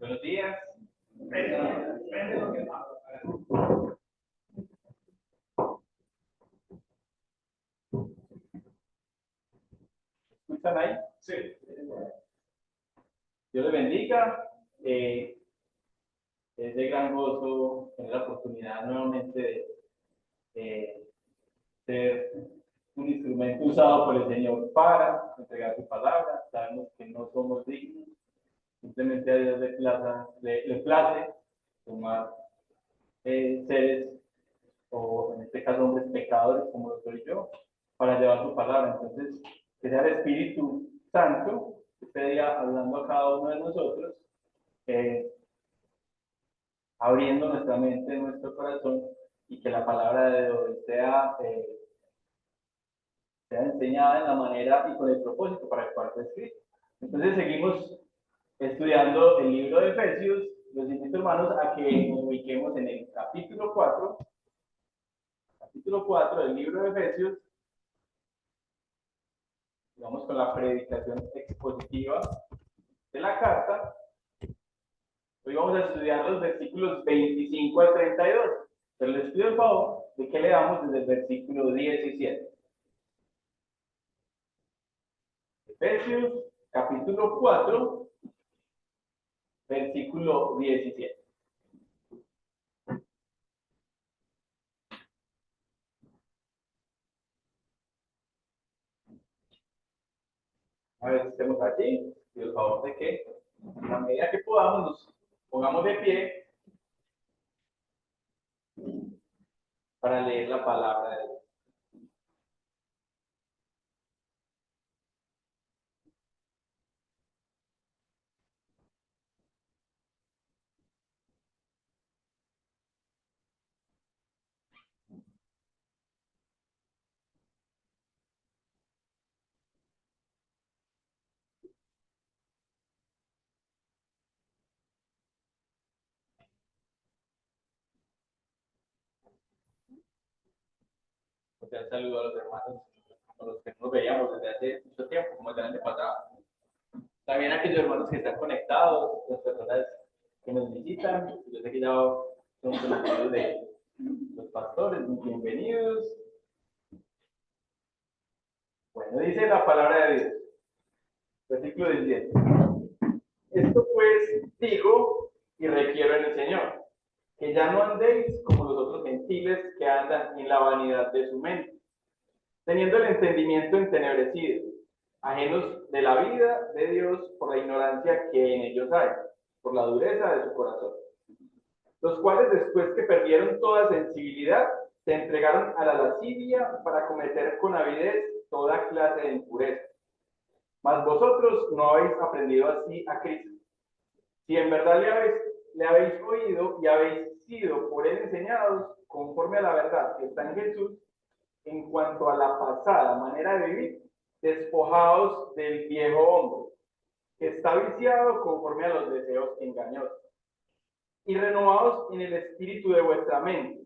Buenos días. ¿Escuchan ahí? Sí. Dios les bendiga. Es de gran gozo tener la oportunidad nuevamente de ser un instrumento usado por el Señor para entregar su palabra. Sabemos que no somos dignos. Simplemente a Dios le place tomar seres, o en este caso hombres pecadores como lo soy yo, para llevar su palabra. Entonces, que sea el Espíritu Santo que esté día hablando a cada uno de nosotros, abriendo nuestra mente, nuestro corazón, y que la palabra de Dios sea enseñada en la manera y con el propósito para el cual fue escrito. Entonces seguimos estudiando el libro de Efesios. Los invito, hermanos, a que nos ubiquemos en el capítulo 4 del libro de Efesios. Vamos con la predicación expositiva de la carta. Hoy vamos a estudiar los versículos 25 al 32, pero les pido el favor de que leamos desde el versículo 17. Efesios, capítulo 4, versículo 17. A ver si estemos aquí, pido el favor de que a la medida que podamos nos pongamos de pie para leer la palabra de Dios. Un saludo a los hermanos con los que no nos veíamos desde hace mucho tiempo, como el año pasado. También a aquellos hermanos que están conectados, las personas que nos visitan. Yo sé que ya son conocidos de los pastores, bienvenidos. Bueno, dice la palabra de Dios, versículo 17. Esto pues digo y requiero en el Señor, que ya no andéis como los otros gentiles que andan en la vanidad de su mente, teniendo el entendimiento entenebrecido, ajenos de la vida de Dios por la ignorancia que en ellos hay, por la dureza de su corazón, los cuales después que perdieron toda sensibilidad, se entregaron a la lascivia para cometer con avidez toda clase de impureza. Mas vosotros no habéis aprendido así a Cristo. Si en verdad le habéis oído y habéis sido por él enseñados conforme a la verdad que está en Jesús, en cuanto a la pasada manera de vivir, despojaos del viejo hombre, que está viciado conforme a los deseos engañosos, y renovaos en el espíritu de vuestra mente,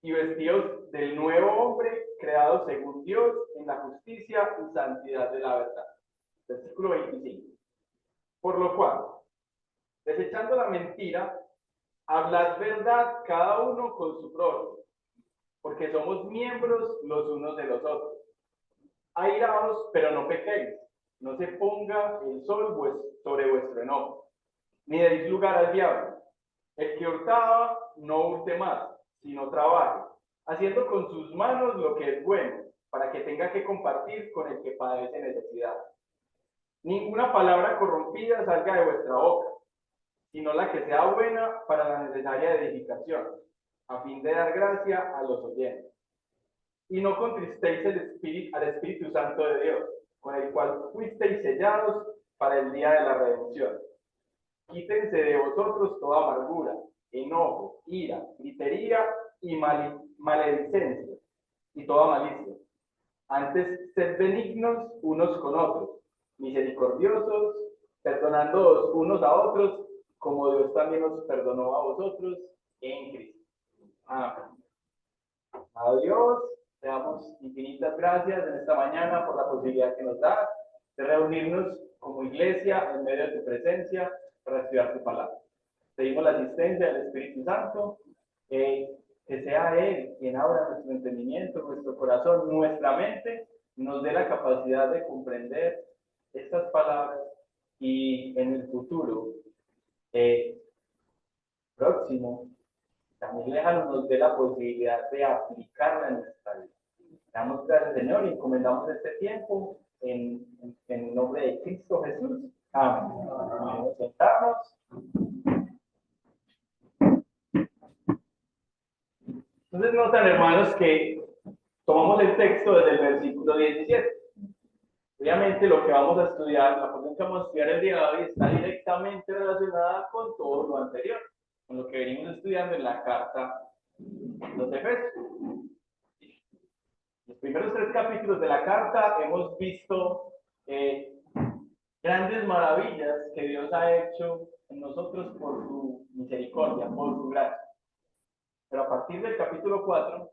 y vestidos del nuevo hombre, creado según Dios, en la justicia y santidad de la verdad. Versículo 25. Por lo cual, desechando la mentira, hablad verdad cada uno con su prójimo, porque somos miembros los unos de los otros. Airaos, pero no pequéis, no se ponga el sol sobre vuestro enojo, ni deis lugar al diablo. El que hurtaba, no hurte más, sino trabaje, haciendo con sus manos lo que es bueno, para que tenga que compartir con el que padece necesidad. Ninguna palabra corrompida salga de vuestra boca, sino la que sea buena para la necesaria edificación, a fin de dar gracia a los oyentes. Y no contristéis al Espíritu Santo de Dios, con el cual fuisteis sellados para el día de la redención. Quítense de vosotros toda amargura, enojo, ira, gritería y maledicencia, y toda malicia. Antes, sed benignos unos con otros, misericordiosos, perdonándoos unos a otros, como Dios también os perdonó a vosotros en Cristo. Amén. A Dios le damos infinitas gracias en esta mañana por la posibilidad que nos da de reunirnos como iglesia en medio de tu presencia, para estudiar tu palabra. Pedimos la asistencia del Espíritu Santo, que sea Él quien abra nuestro entendimiento, nuestro corazón, nuestra mente, nos dé la capacidad de comprender estas palabras y en el futuro próximo, también lejano, nos dé la posibilidad de aplicarla en nuestra vida. Damos gracias, Señor, y encomendamos este tiempo en el nombre de Cristo Jesús. Amén. Vamos a sentarnos. Entonces notan, hermanos, que tomamos el texto desde el versículo 17. Obviamente lo que vamos a estudiar, la porción que vamos a estudiar el día de hoy está directamente relacionada con todo lo anterior, con lo que venimos estudiando en la carta de los Efesios. Los primeros 3 capítulos de la carta hemos visto grandes maravillas que Dios ha hecho en nosotros por su misericordia, por su gracia. Pero a partir del capítulo 4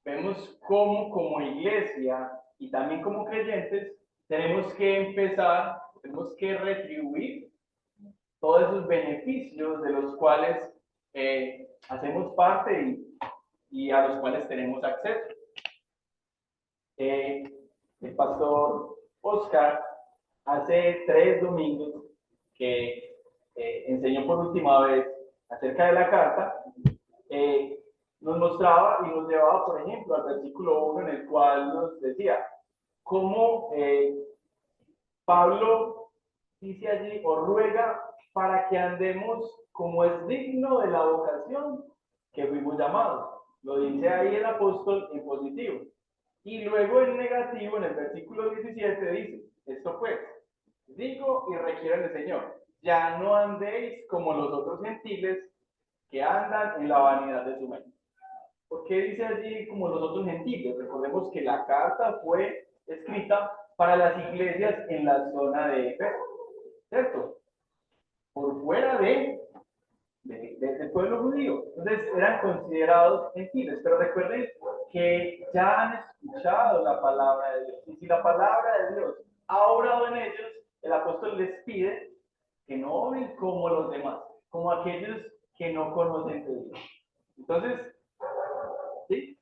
vemos cómo como iglesia y también como creyentes tenemos que empezar, tenemos que retribuir todos esos beneficios de los cuales hacemos parte y a los cuales tenemos acceso. El pastor Oscar hace 3 domingos que enseñó por última vez acerca de la carta, nos mostraba y nos llevaba, por ejemplo, al versículo 1 en el cual nos decía cómo Pablo dice allí o ruega para que andemos como es digno de la vocación que fuimos llamados. Lo dice ahí el apóstol en positivo. Y luego en negativo, en el versículo 17, dice, esto pues, digo y requiero en el Señor, ya no andéis como los otros gentiles que andan en la vanidad de su mente. ¿Por qué dice allí como los otros gentiles? Recordemos que la carta fue escrita para las iglesias en la zona de Éfeso, ¿cierto? Por fuera del pueblo judío. Entonces eran considerados gentiles, pero recuerden que ya han escuchado la palabra de Dios. Y si la palabra de Dios ha obrado en ellos, el apóstol les pide que no obren como los demás, como aquellos que no conocen de Dios. Entonces, ¿sí?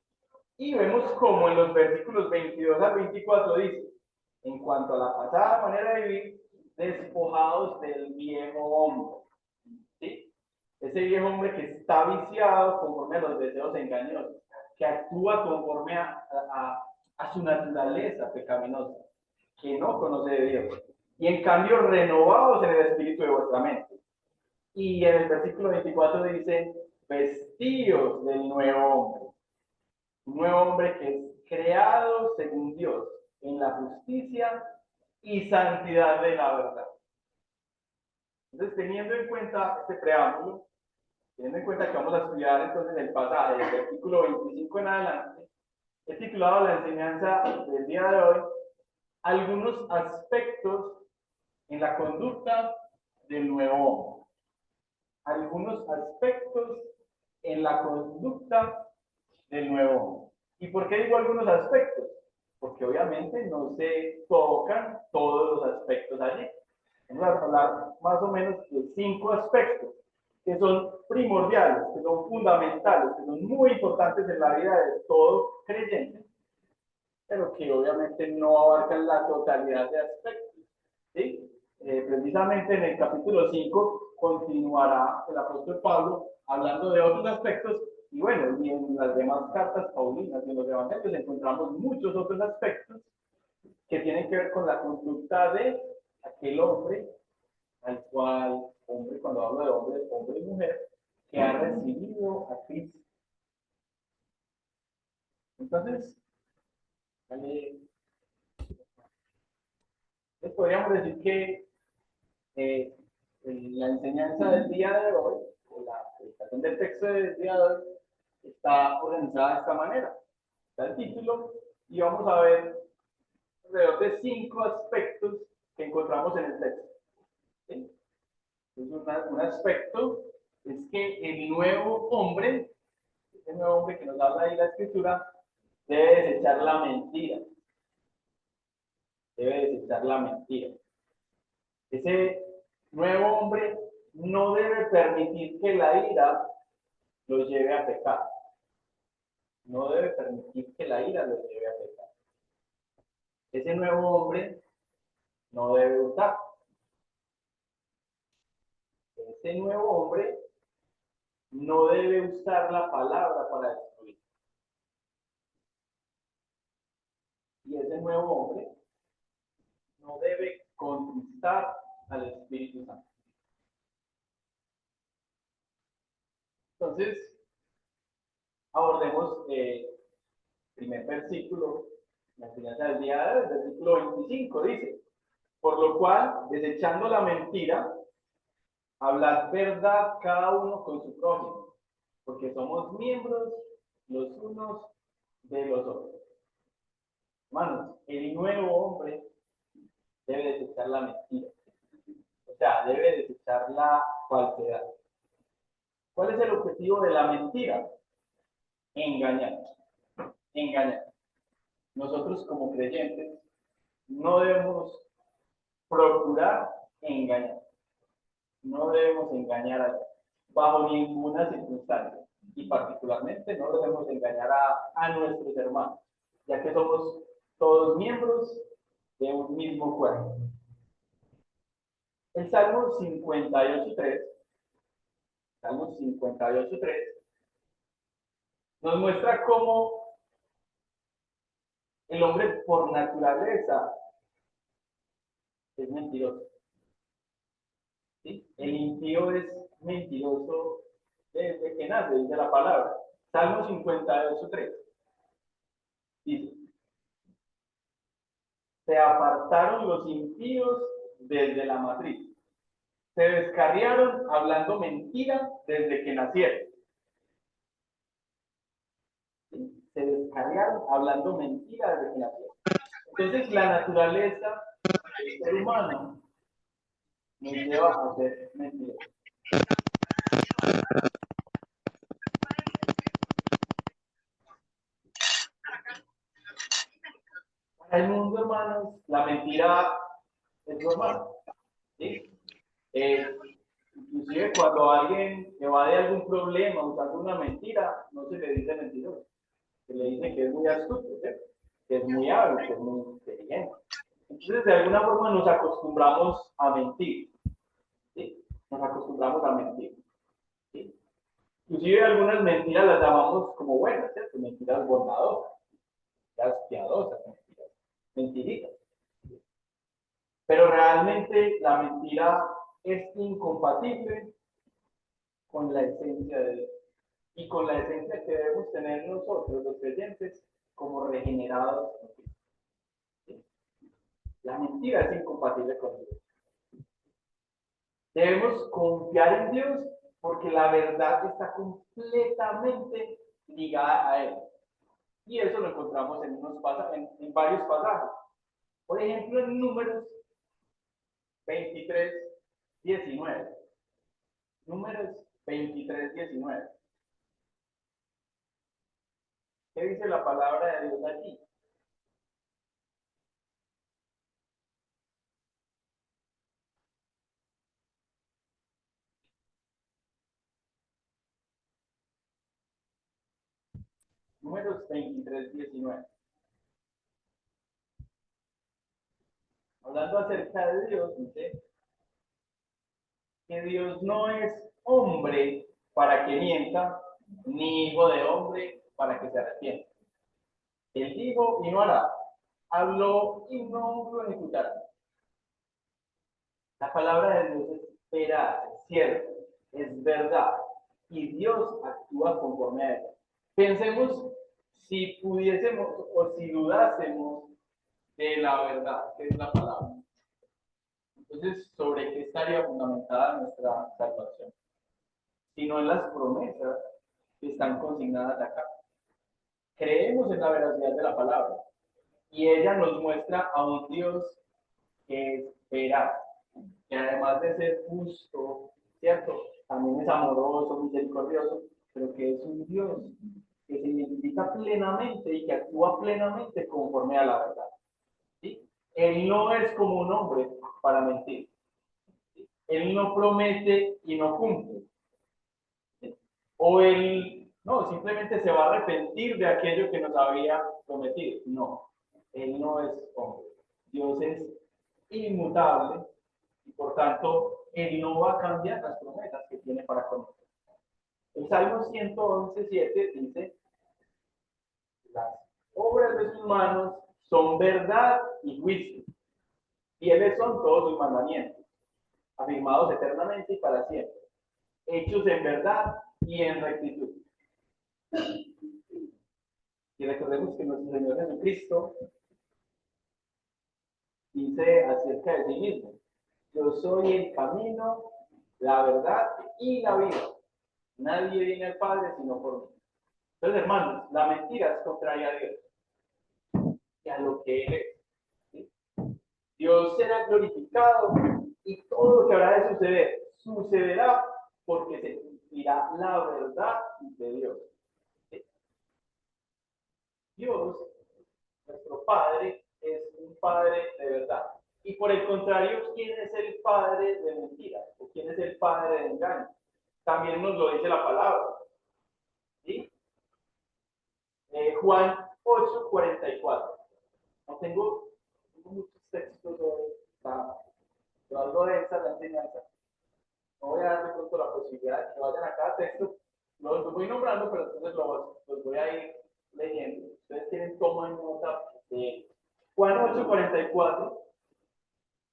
Y vemos como en los versículos 22 al 24 dice, en cuanto a la pasada manera de vivir, despojados del viejo hombre. ¿Sí? Ese viejo hombre que está viciado conforme a los deseos engañosos, que actúa conforme a su naturaleza pecaminosa, que no conoce de Dios. Y en cambio, renovados en el espíritu de vuestra mente. Y en el versículo 24 dice, vestidos del nuevo hombre. Un nuevo hombre que es creado según Dios, en la justicia y santidad de la verdad. Entonces, teniendo en cuenta este preámbulo, teniendo en cuenta que vamos a estudiar entonces el pasaje del versículo 25 en adelante, he titulado la enseñanza del día de hoy, algunos aspectos en la conducta del nuevo hombre. Algunos aspectos en la conducta del nuevo hombre. ¿Y por qué digo algunos aspectos? Porque obviamente no se tocan todos los aspectos allí. Vamos a hablar más o menos de 5 aspectos que son primordiales, que son fundamentales, que son muy importantes en la vida de todo creyente, pero que obviamente no abarcan la totalidad de aspectos. ¿Sí? Precisamente en el capítulo 5 continuará el apóstol Pablo hablando de otros aspectos, y bueno, y en las demás cartas paulinas y en los evangelios encontramos muchos otros aspectos que tienen que ver con la conducta de aquel hombre al cual, hombre, cuando hablo de hombre, hombre y mujer, que ha recibido a Cristo. Entonces, podríamos decir que la enseñanza del día de hoy, o la predicación del texto del día de hoy, está organizada de esta manera. Está el título y vamos a ver alrededor de 5 aspectos que encontramos en el texto. ¿Sí? Entonces, un aspecto es que el nuevo hombre, ese nuevo hombre que nos habla ahí la escritura, debe desechar la mentira. Debe desechar la mentira. Ese nuevo hombre no debe permitir que la ira lo lleve a pecar. No debe permitir que la ira lo lleve a pecar. Ese nuevo hombre no debe hurtar. Ese nuevo hombre no debe usar la palabra para destruir. Y ese nuevo hombre no debe conquistar al Espíritu Santo. Entonces, abordemos el primer versículo, la enseñanza del día de hoy, el versículo 25, dice: por lo cual, desechando la mentira, hablad verdad cada uno con su prójimo, porque somos miembros los unos de los otros. Hermanos, el nuevo hombre debe desechar la mentira, o sea, debe desechar la falsedad. ¿Cuál es el objetivo de la mentira? Engañar. Engañar. Nosotros como creyentes no debemos procurar engañar. No debemos engañar a Dios bajo ninguna circunstancia. Y particularmente no debemos engañar a nuestros hermanos, ya que somos todos miembros de un mismo cuerpo. El Salmo 58.3, Salmo 58.3, nos muestra cómo el hombre por naturaleza es mentiroso. ¿Sí? El impío es mentiroso desde que nace, dice la palabra. Salmo 58.3 dice: se apartaron los impíos desde la matriz, se descarriaron hablando mentira desde que nacieron. ¿Sí? Se descarriaron hablando mentira desde que nacieron. Entonces la naturaleza del ser humano nos lleva a ser mentirosos. Para el mundo, hermanos, la mentira es normal. ¿Sí? Inclusive cuando alguien evade algún problema usando una mentira, no se le dice mentiroso, se le dice que es muy astuto, ¿cierto? Que es muy hábil, que es muy inteligente. Entonces, de alguna forma nos acostumbramos a mentir, ¿sí? Nos acostumbramos a mentir, ¿sí? Inclusive algunas mentiras las llamamos como buenas, ¿cierto? Mentiras bondadosas, mentiras piadosas, mentiritas. Pero realmente la mentira es incompatible con la esencia de Dios y con la esencia que debemos tener nosotros, los creyentes, como regenerados. ¿Sí? La mentira es incompatible con Dios. Debemos confiar en Dios porque la verdad está completamente ligada a Él. Y eso lo encontramos en varios pasajes. Por ejemplo, en Números 23:19. Números 23:19. ¿Qué dice la palabra de Dios allí? Números 23:19. Hablando acerca de Dios, dice que Dios no es hombre para que mienta, ni hijo de hombre para que se arrepienta. Él dijo y no hará, habló y no lo ejecutará. La palabra de Dios es veraz, es cierta, es verdad, y Dios actúa conforme a ella. Pensemos si pudiésemos o si dudásemos de la verdad, que es la palabra. Entonces, ¿sobre qué estaría fundamentada nuestra salvación? Sino en las promesas que están consignadas acá. Creemos en la veracidad de la palabra y ella nos muestra a un Dios que es veraz, que además de ser justo, ¿cierto? También es amoroso, misericordioso, pero que es un Dios que se identifica plenamente y que actúa plenamente conforme a la verdad. ¿Sí? Él no es como un hombre para mentir. ¿Sí? Él no promete y no cumple. O él, no, simplemente se va a arrepentir de aquello que nos había prometido. No, él no es hombre. Dios es inmutable y por tanto, él no va a cambiar las promesas que tiene para con nosotros. El Salmo 111:7 dice, las obras de sus manos son verdad y juicio. Fieles son todos sus mandamientos, afirmados eternamente y para siempre, hechos en verdad y en rectitud. Y recordemos que nuestro Señor Jesucristo dice acerca de sí mismo, yo soy el camino, la verdad y la vida. Nadie viene al Padre sino por mí. Entonces, hermanos, la mentira es contraria a Dios y a lo que Él es. ¿Sí? Dios será glorificado y todo lo que habrá de suceder, sucederá porque se cumplirá la verdad de Dios. ¿Sí? Dios, nuestro Padre, es un Padre de verdad. Y por el contrario, ¿quién es el padre de mentiras? ¿O quién es el padre de engaño? También nos lo dice la palabra. ¿Sí? Juan 8:44. No tengo muchos textos hoy pero algo de esta la enseñanza. No voy a dar de pronto la posibilidad de que vayan a cada texto. Los voy nombrando, pero entonces los voy a ir leyendo. Ustedes tienen toman nota de Juan 8:44.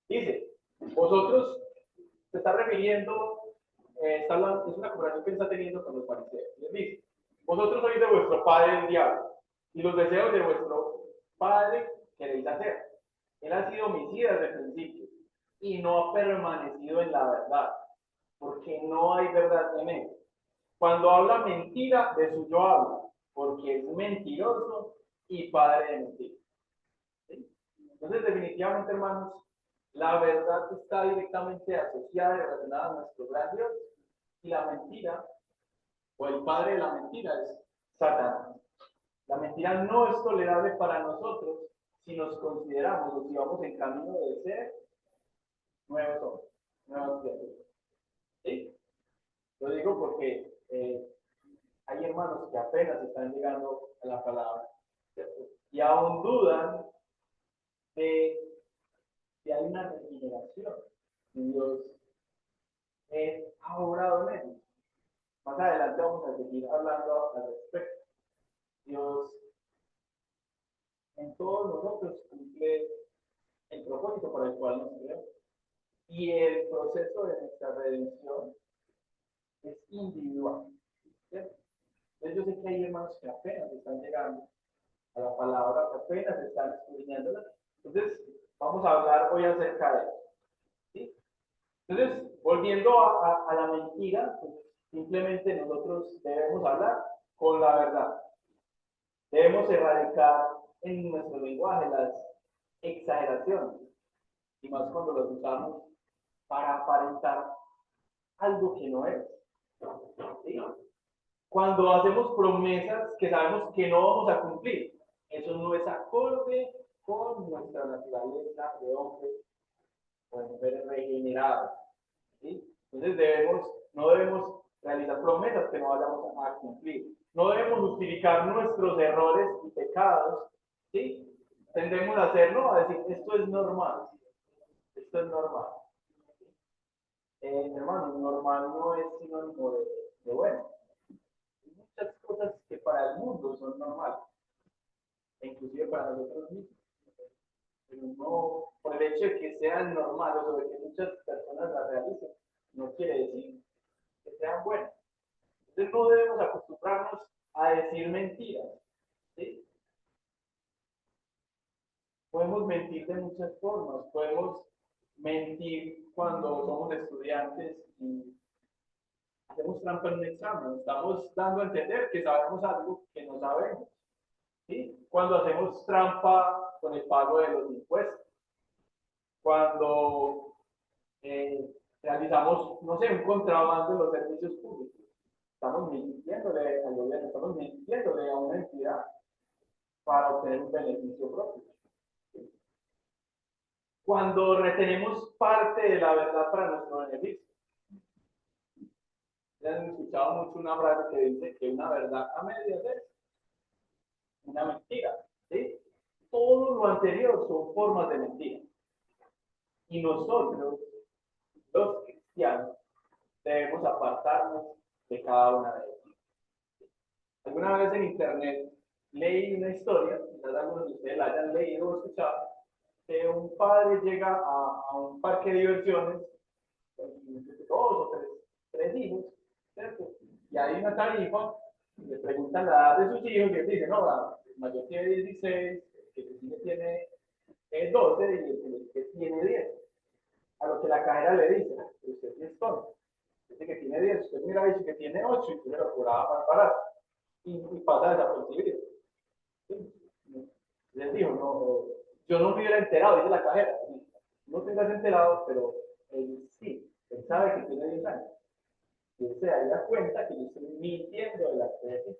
Dice, vosotros, se está refiriendo, está hablando, es una conversación que está teniendo con los fariseos. Les dice, vosotros sois de vuestro padre el diablo, y los deseos de vuestro padre queréis hacer. Él ha sido homicida desde el principio, y no ha permanecido en la verdad, porque no hay verdad en él. Cuando habla mentira, de suyo habla, porque es mentiroso y padre de mentira. ¿Sí? Entonces, definitivamente, hermanos, la verdad está directamente asociada y relacionada a nuestro gran Dios, y la mentira, o el padre de la mentira, es Satanás. La mentira no es tolerable para nosotros si nos consideramos o si vamos en camino de ser nuevos hombres, nuevas criaturas. ¿Sí? Lo digo porque hay hermanos que apenas están llegando a la palabra, ¿cierto? Y aún dudan de si hay una regeneración. Dios ha obrado en ellos. Más adelante vamos a seguir hablando al respecto. Dios en todos nosotros cumple el propósito por el cual nos creó. Y el proceso de nuestra redención es individual. ¿Cierto? Entonces yo sé que hay hermanos que apenas están llegando a la palabra, que apenas están escudriñándola. Entonces vamos a hablar hoy acerca de eso. ¿Sí? Entonces, volviendo a la mentira, pues, simplemente nosotros debemos hablar con la verdad. Debemos erradicar en nuestro lenguaje las exageraciones, y más cuando las usamos para aparentar algo que no es. ¿Sí? Cuando hacemos promesas que sabemos que no vamos a cumplir, eso no es acorde con nuestra naturaleza de hombre o de mujer regenerada. ¿Sí? Entonces no debemos realizar promesas que no vayamos a cumplir. No debemos justificar nuestros errores y pecados. ¿Sí? Tendemos a hacerlo, a decir, esto es normal. Esto es normal. Hermano, normal no es sinónimo de bueno. Hay muchas cosas que para el mundo son normales, e inclusive para nosotros mismos. Pero no, por el hecho de que sean normales o de que muchas personas las realicen, no quiere decir que sean buenas. Entonces no debemos acostumbrarnos a decir mentiras. ¿Sí? Podemos mentir de muchas formas. Podemos mentir cuando somos estudiantes y hacemos trampa en un examen. Estamos dando a entender que sabemos algo que no sabemos. ¿Sí? Cuando hacemos trampa con el pago de los impuestos. Cuando realizamos, no sé, un contrabando en los servicios públicos. Estamos mintiéndole al gobierno, estamos mintiéndole a una entidad para obtener un beneficio propio. ¿Sí? cuando retenemos parte de la verdad para nuestro beneficio. Ya han escuchado mucho una frase que dice que una verdad a medias es una mentira, ¿sí? Todo lo anterior son formas de mentira. Y nosotros, los cristianos, debemos apartarnos de cada una de ellas. Alguna vez en internet leí una historia, quizás algunos de ustedes la hayan leído o escuchado, que un padre llega a un parque de diversiones con dos o tres hijos, ¿cierto? Y hay una tarifa, y le preguntan la edad de sus hijos y él dice, no, el mayor tiene 16, el que sigue tiene 12 y el que tiene 10. A lo que la cajera le dice, usted es tonto, dice que tiene 10, usted mira dice que tiene 8 y usted se lo cobraba más barato y pasa desapercibido. ¿Sí? Les dijo, no, yo no me hubiera enterado, dice la cajera. No te hubieras enterado, pero él sí, él sabe que tiene 10 años. Y él se daría cuenta que yo estoy mintiendo de la fe.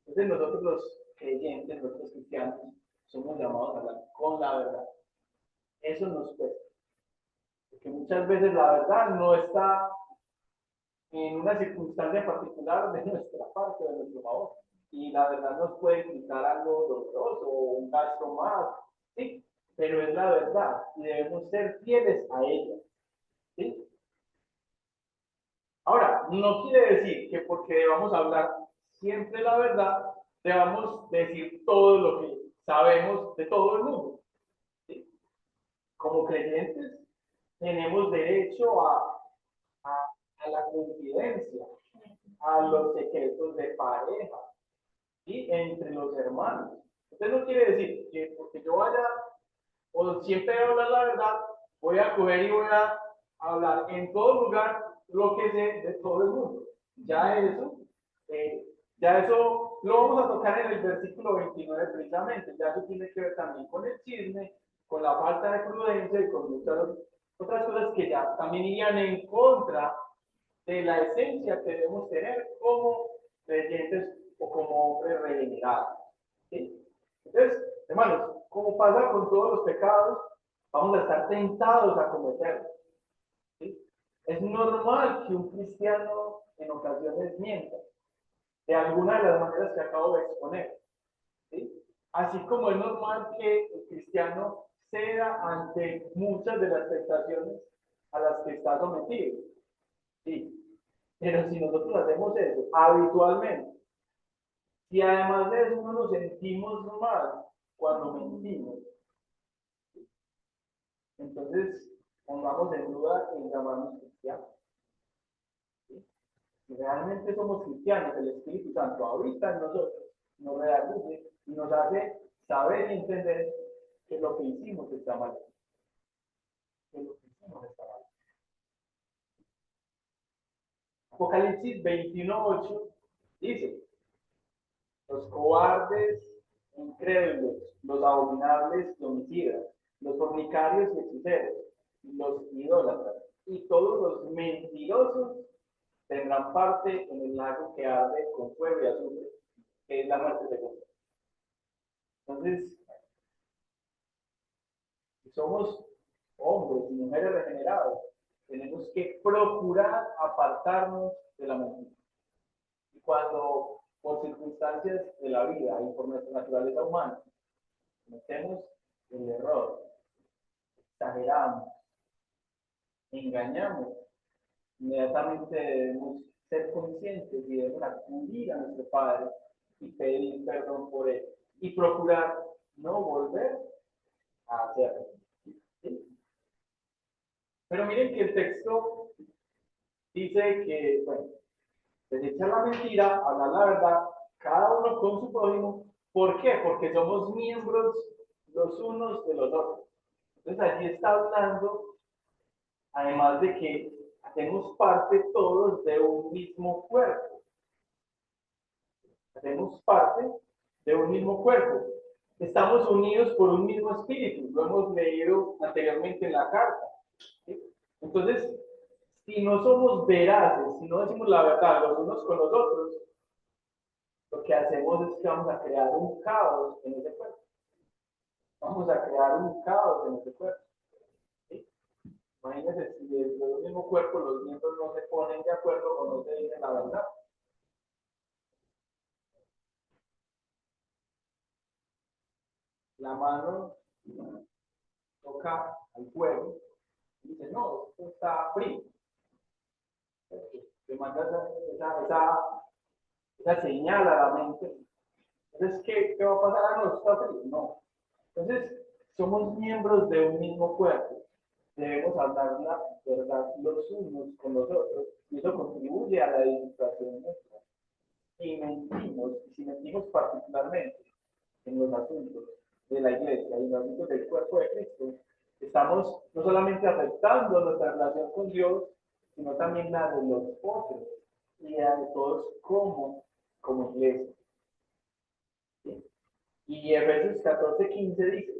Entonces nosotros los creyentes, nosotros cristianos, somos llamados a hablar con la verdad. Eso nos cuesta. Porque muchas veces la verdad no está en una circunstancia particular de nuestra parte, de nuestro favor. Y la verdad nos puede implicar algo doloroso o un gasto más, ¿sí? Pero es la verdad y debemos ser fieles a ella, ¿sí? Ahora, no quiere decir que porque debamos hablar siempre la verdad, debamos decir todo lo que sabemos de todo el mundo, ¿sí? Como creyentes, tenemos derecho a, a la confidencia, a los secretos de pareja, ¿sí? Entre los hermanos. Entonces no quiere decir que porque yo vaya o siempre voy a hablar la verdad, voy a coger y voy a hablar en todo lugar lo que sé de todo el mundo. Ya eso, eh, ya eso lo vamos a tocar en el versículo 29 precisamente. Ya eso tiene que ver también con el chisme, con la falta de prudencia y con muchas otras cosas que ya también irían en contra de la esencia que debemos tener como creyentes o como hombres regenerados. ¿Sí? Entonces, hermanos, como pasa con todos los pecados, vamos a estar tentados a cometerlos. ¿Sí? Es normal que un cristiano en ocasiones mienta, de alguna de las maneras que acabo de exponer. ¿Sí? Así como es normal que el cristiano ceda ante muchas de las tentaciones a las que está sometido. ¿Sí? Pero si nosotros hacemos eso habitualmente, si además de eso no nos sentimos mal cuando mentimos, entonces pongamos en duda el llamarnos cristianos. ¿Sí? Si realmente somos cristianos, el Espíritu Santo habita en nosotros, nos redarguye y nos hace saber y entender que lo que hicimos está mal. Que lo que hicimos está mal. Apocalipsis 21:8 dice: los cobardes, incrédulos, los abominables y homicidas, los fornicarios y hechiceros, los idólatras y todos los mentirosos tendrán parte en el lago que arde con fuego y azufre, que es la muerte segunda. Entonces, si somos hombres y mujeres regenerados, tenemos que procurar apartarnos de la mentira. Y cuando, por circunstancias de la vida y por nuestra naturaleza humana, cometemos el error, exageramos, engañamos, inmediatamente debemos ser conscientes y debemos acudir a nuestro Padre y pedir perdón por él y procurar no volver a hacerlo. ¿Sí? Pero miren que el texto dice que, bueno, desechar la mentira, hablar la verdad, cada uno con su prójimo. ¿Por qué? Porque somos miembros los unos de los otros. Entonces allí está hablando, además de que hacemos parte todos de un mismo cuerpo. Hacemos parte de un mismo cuerpo. Estamos unidos por un mismo espíritu. Lo hemos leído anteriormente en la carta. ¿Sí? Entonces, si no somos veraces, si no decimos la verdad los unos con los otros, lo que hacemos es que vamos a crear un caos en ese cuerpo. Vamos a crear un caos en ese cuerpo. Imagínense si dentro del mismo cuerpo los miembros no se ponen de acuerdo o no se dicen la verdad. La mano toca al fuego y dice, no, esto está frío. Te manda esa señal a la mente. Entonces, ¿qué va a pasar? Ah, no, está frío. No. Entonces, somos miembros de un mismo cuerpo. Debemos hablar la verdad los unos con los otros y eso contribuye a la edificación nuestra. Si mentimos particularmente en los asuntos de la iglesia y en los asuntos del cuerpo de Cristo, estamos no solamente afectando nuestra relación con Dios, sino también la de los otros y la de todos como iglesia. ¿Sí? Y Efesios 14:15 dice,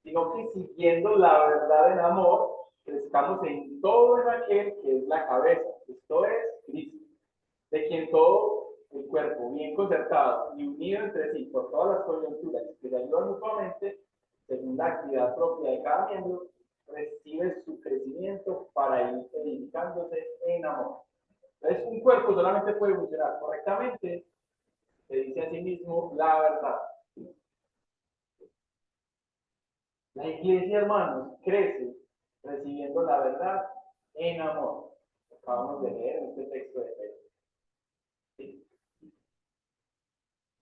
sino que siguiendo la verdad en amor, crezcamos en todo en aquel que es la cabeza, esto es Cristo, de quien todo el cuerpo, bien concertado y unido entre sí por todas las coyunturas que se ayudan mutuamente, según la actividad propia de cada miembro, recibe su crecimiento para ir edificándose en amor. Entonces, un cuerpo solamente puede funcionar correctamente, se dice a sí mismo la verdad. La iglesia, hermanos, crece recibiendo la verdad en amor. Acabamos de leer en este texto de Pedro. ¿Sí?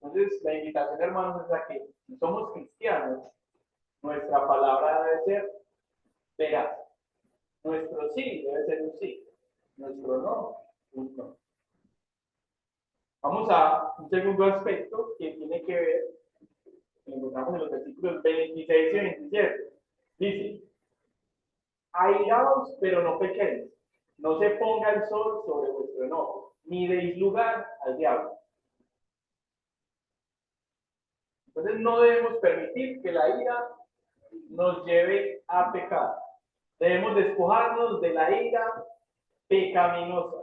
Entonces, la invitación, hermanos, es a que si somos cristianos, nuestra palabra debe ser veraz. Nuestro sí debe ser un sí. Nuestro no, un no. Vamos a un segundo aspecto que tiene que ver, que encontramos en los versículos 26 y 27. Dice, airaos, pero no pequeños. No se ponga el sol sobre vuestro enojo, ni deis lugar al diablo. Entonces no debemos permitir que la ira nos lleve a pecar. Debemos despojarnos de la ira pecaminosa.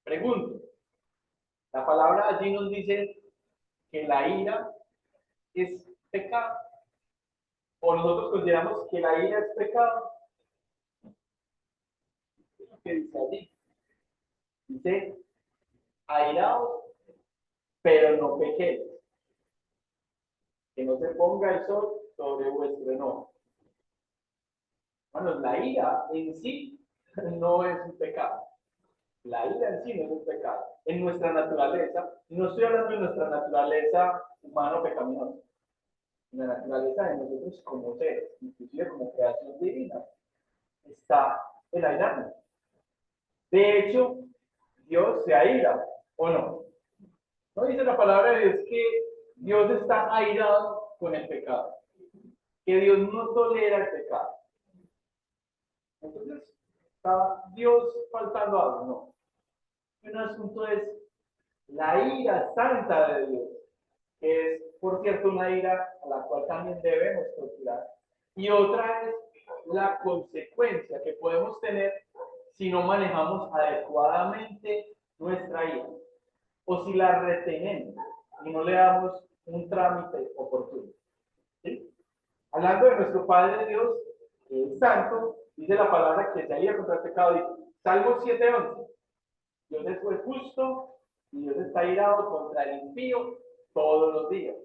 Pregunto, la palabra allí nos dice que la ira es pecado. ¿O nosotros consideramos que la ira es pecado? ¿Qué dice allí? Dice, airaos, pero no pequeños. Que no se ponga el sol sobre vuestro enojo. Bueno, la ira en sí no es un pecado. La ira en sí no es un pecado. En nuestra naturaleza, no estoy hablando de nuestra naturaleza humano-pecaminosa, en la naturaleza de nosotros como seres, inclusive como creación divina, está el airarnos. De hecho, Dios se aira, ¿o no? ¿No dice la palabra de Dios que Dios está airado con el pecado? Que Dios no tolera el pecado. Entonces, ¿está Dios faltando algo? No. Un asunto es la ira santa de Dios, que es, por cierto, una ira a la cual también debemos procurar. Y otra es la consecuencia que podemos tener si no manejamos adecuadamente nuestra ira, o si la retenemos y no le damos un trámite oportuno. ¿Sí? Hablando de nuestro Padre Dios, que es santo, dice la palabra que se alía contra el pecado. Dice, Salmo 7:11. Dios es justo y Dios está irado contra el impío todos los días.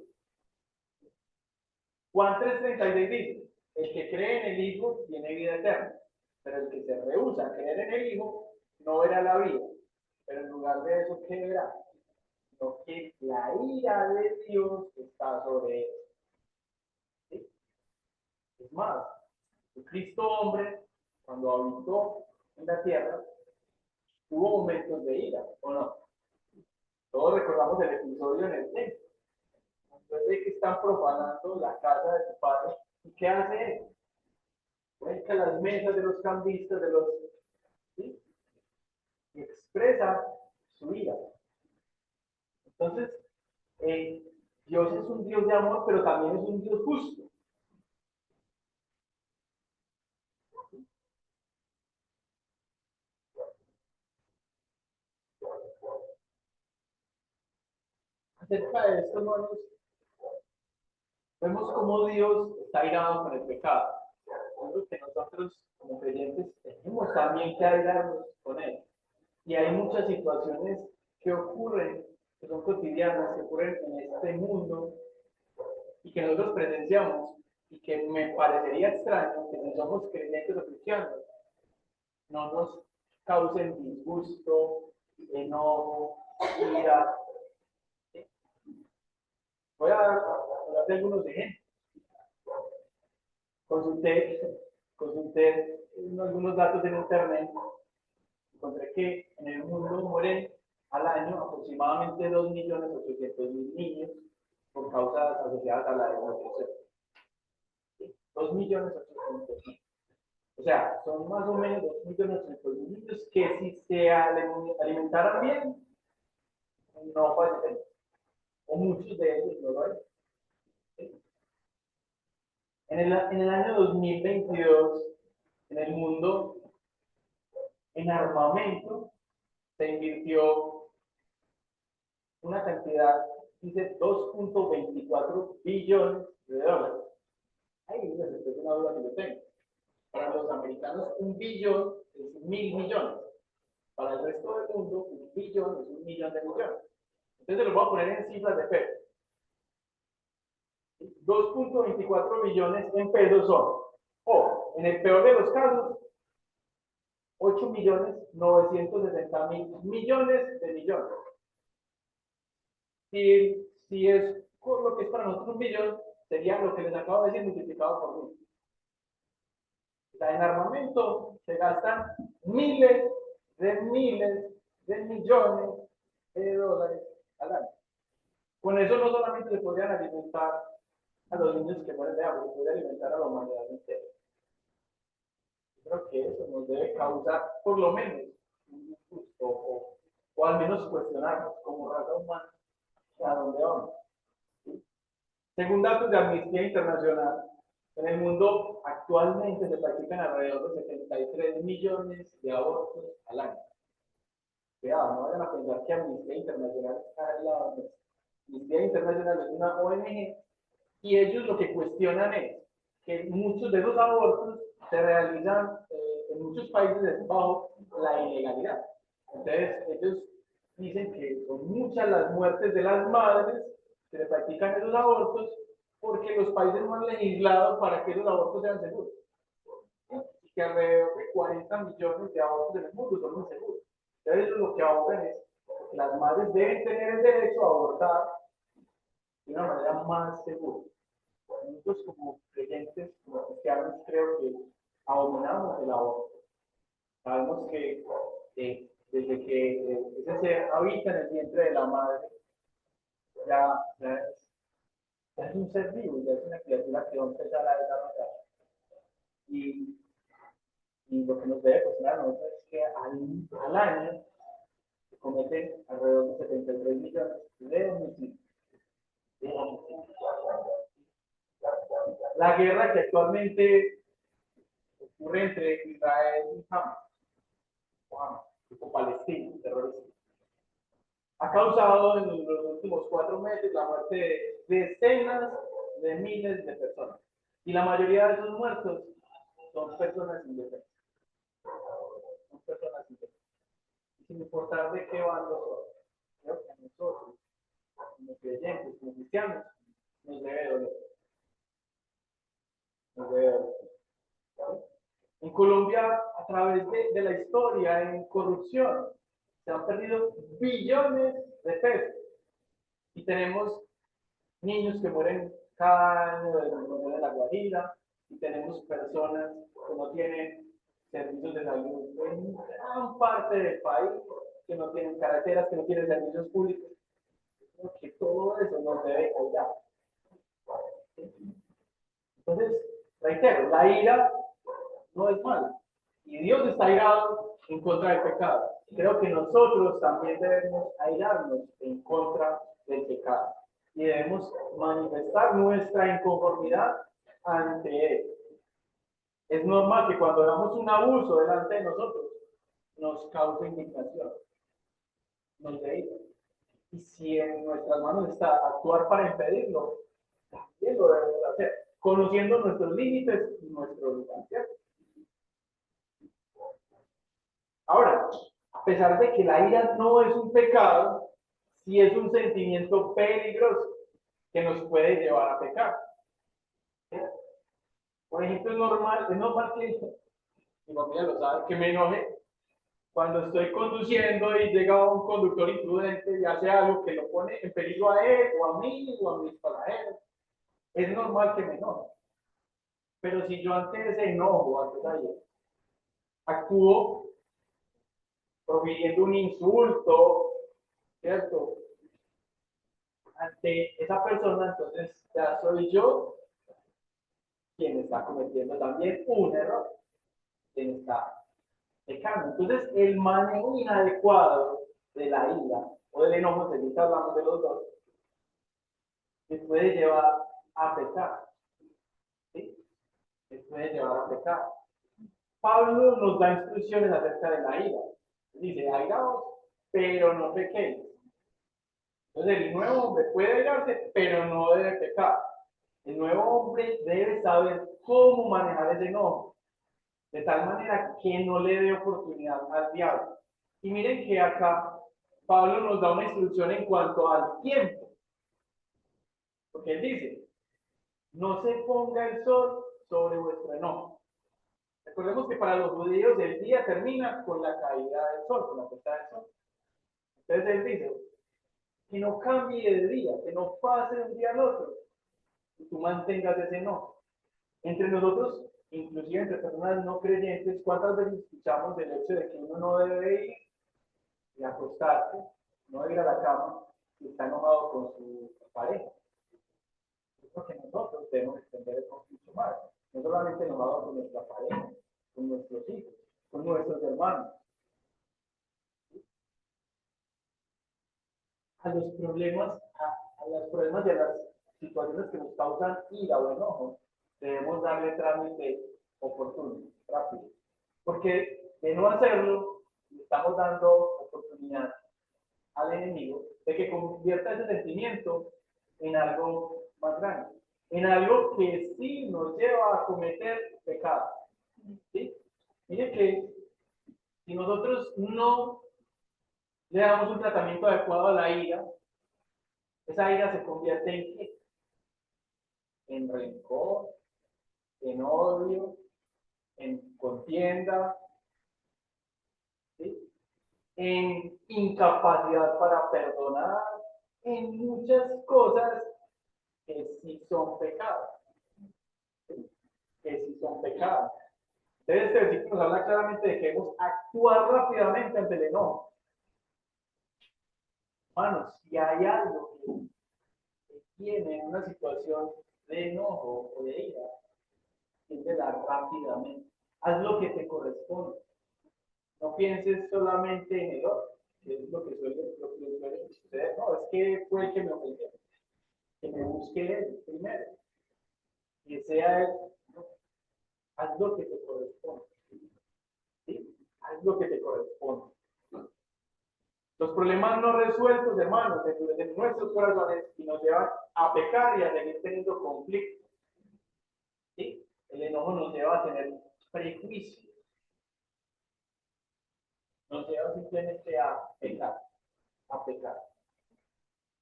Juan 3:36 dice, el que cree en el Hijo tiene vida eterna, pero el que se rehúsa a creer en el Hijo no verá la vida, pero en lugar de eso, ¿qué verá? Sino que la ira de Dios está sobre él. ¿Sí? Es más, el Cristo hombre, cuando habitó en la tierra, hubo momentos de ira, ¿o no? Todos recordamos el episodio en el templo. Después de que están profanando la casa de su padre, ¿y qué hace él? Vuelca las mesas de los cambistas, ¿sí? Y expresa su ira. Entonces, Dios es un Dios de amor, pero también es un Dios justo. Acerca de esto, hermanos, vemos cómo Dios está irado con el pecado. creo que nosotros como creyentes tenemos también que ayudarnos con él. Y hay muchas situaciones que ocurren, que son cotidianas, que ocurren en este mundo y que nosotros presenciamos y que me parecería extraño que si somos creyentes o cristianos no nos causen disgusto, enojo, ira. Voy a hablar de algunos ejemplos. Consulté algunos datos en internet. Encontré que en el mundo mueren al año aproximadamente 2.800.000 niños por causas asociadas a la desnutrición. 2.800.000. O sea, son más o menos 2.800.000 niños que si se alimentaran bien, no fallecen. O muchos de ellos no lo hay. En el año 2022, en el mundo, en armamento, se invirtió una cantidad, dice 2.24 billones de dólares. Ahí es una duda que yo tengo. Para los americanos, un billón es 1.000 millones. Para el resto del mundo, un billón es 1.000.000 de millones. Entonces lo voy a poner en cifras de pesos. 2.24 billones en pesos son, o en el peor de los casos, 8.960.000 millones de millones. Si es lo que es para nosotros un billón, sería lo que les acabo de decir multiplicado por 1.000. O sea, en armamento se gastan miles de millones de dólares al año. Con eso no solamente se podrían alimentar a los niños que mueren de hambre, se podría alimentar a la humanidad entera. Creo que eso nos debe causar, por lo menos, un disgusto o al menos cuestionarnos como raza humana a dónde vamos. ¿Sí? Según datos de Amnistía Internacional, en el mundo actualmente se practican alrededor de 73 millones de abortos al año. Cuidado, no vayan a pensar que Amnistía Internacional está al lado de eso. Amnistía Internacional es una ONG y ellos lo que cuestionan es que muchos de los abortos se realizan en muchos países bajo la ilegalidad. Entonces, ellos dicen que son muchas las muertes de las madres que se practican esos abortos porque los países no han legislado para que esos abortos sean seguros. Y que alrededor de 40 millones de abortos en el mundo son inseguros. Entonces, ellos lo que abogan es que las madres deben tener el derecho a abortar de una manera más segura. Nosotros como creyentes, como cristianos, creo que abominamos el aborto. Sabemos que desde que ese ser habita en el vientre de la madre, ya es un ser vivo, ya es una criatura que va a empezar a desarrollar. Y lo que nos debe cuestionar a nosotros es que al año se cometen alrededor de 73 millones de homicidios. La guerra que actualmente ocurre entre Israel y Hamas, tipo palestino, terrorista, ha causado en los últimos 4 meses la muerte de decenas de miles de personas. Y la mayoría de esos muertos son personas indefensas. Son personas indefensas. Sin importar de qué bando son. Creo que a nosotros, como creyentes, como cristianos, nos debe doler. Nos debe doler. En Colombia, a través de la historia, en corrupción, se han perdido billones de pesos. Y tenemos niños que mueren cada año de la Guajira, y tenemos personas que no tienen servicios de salud en gran parte del país, que no tienen carreteras, que no tienen servicios públicos. Creo que todo eso nos debe ayudar. Entonces, reitero, la ira no es mala. Y Dios está airado en contra del pecado. Creo que nosotros también debemos airarnos en contra del pecado. Y debemos manifestar nuestra inconformidad ante él. Es normal que cuando hagamos un abuso delante de nosotros, nos cause indignación, nos dé ira. Y si en nuestras manos está actuar para impedirlo, también lo debemos hacer. conociendo nuestros límites y nuestro lugar, ¿cierto? Ahora, a pesar de que la ira no es un pecado, sí es un sentimiento peligroso que nos puede llevar a pecar. Por ejemplo, es normal que mi familia lo sabe, que me enoje cuando estoy conduciendo y llega un conductor imprudente y hace algo que lo pone en peligro a él o a mí o a mis pasajeros. Es normal que me enoje. Pero si yo ante ese enojo, ante esa actúo profiriendo un insulto, ¿cierto? Ante esa persona, entonces ya soy yo quien está cometiendo también un error, quien está pecando. Entonces, el manejo inadecuado de la ira o del enojo, se está hablando de los dos, me puede llevar a pecar. ¿Sí? Me puede llevar a pecar. Pablo nos da instrucciones acerca de la ira. Dice, airaos, pero no pequéis. Entonces, el nuevo hombre puede airarse, pero no debe pecar. El nuevo hombre debe saber cómo manejar ese enojo, de tal manera que no le dé oportunidad al diablo. Y miren que acá Pablo nos da una instrucción en cuanto al tiempo, porque él dice, no se ponga el sol sobre vuestro enojo. Recordemos que para los judíos el día termina con la caída del sol, con la puesta del sol. Entonces él dice, que no cambie de día, que no pase de un día al otro, y tú mantengas ese enojo. Entre nosotros, inclusive entre personas no creyentes, ¿cuántas veces escuchamos el hecho de que uno no debe ir y acostarse, no debe ir a la cama y está enojado con su pareja? Es porque nosotros debemos extender el conflicto más, no solamente enojados con nuestra pareja, con nuestros hijos, con nuestros hermanos. A los problemas y a las situaciones que nos causan ira o enojo, debemos darle trámite oportuno, rápido. Porque de no hacerlo, le estamos dando oportunidad al enemigo de que convierta ese sentimiento en algo más grande, en algo que sí nos lleva a cometer pecado. ¿Sí? Miren que si nosotros no le damos un tratamiento adecuado a la ira, esa ira se convierte en qué? En rencor, en odio, en contienda, ¿sí? En incapacidad para perdonar, en muchas cosas que sí son pecados, ¿sí? Que sí son pecados. Entonces este versículo nos habla claramente de que debemos actuar rápidamente ante el enojo. Hermanos, si hay algo que tiene una situación de enojo o de ira, entiéndela rápidamente. Haz lo que te corresponde. No pienses solamente en el otro, que es lo que suele suceder. No, es que fue el que me ofendió. Que me busque él primero. Que sea él. No. Haz lo que te corresponde. ¿Sí? Haz lo que te corresponde. Los problemas no resueltos, hermanos, en nuestros corazones y nos llevan a pecar y a seguir teniendo conflictos. ¿Sí? El enojo nos lleva a tener prejuicios. Nos lleva simplemente a pecar. A pecar.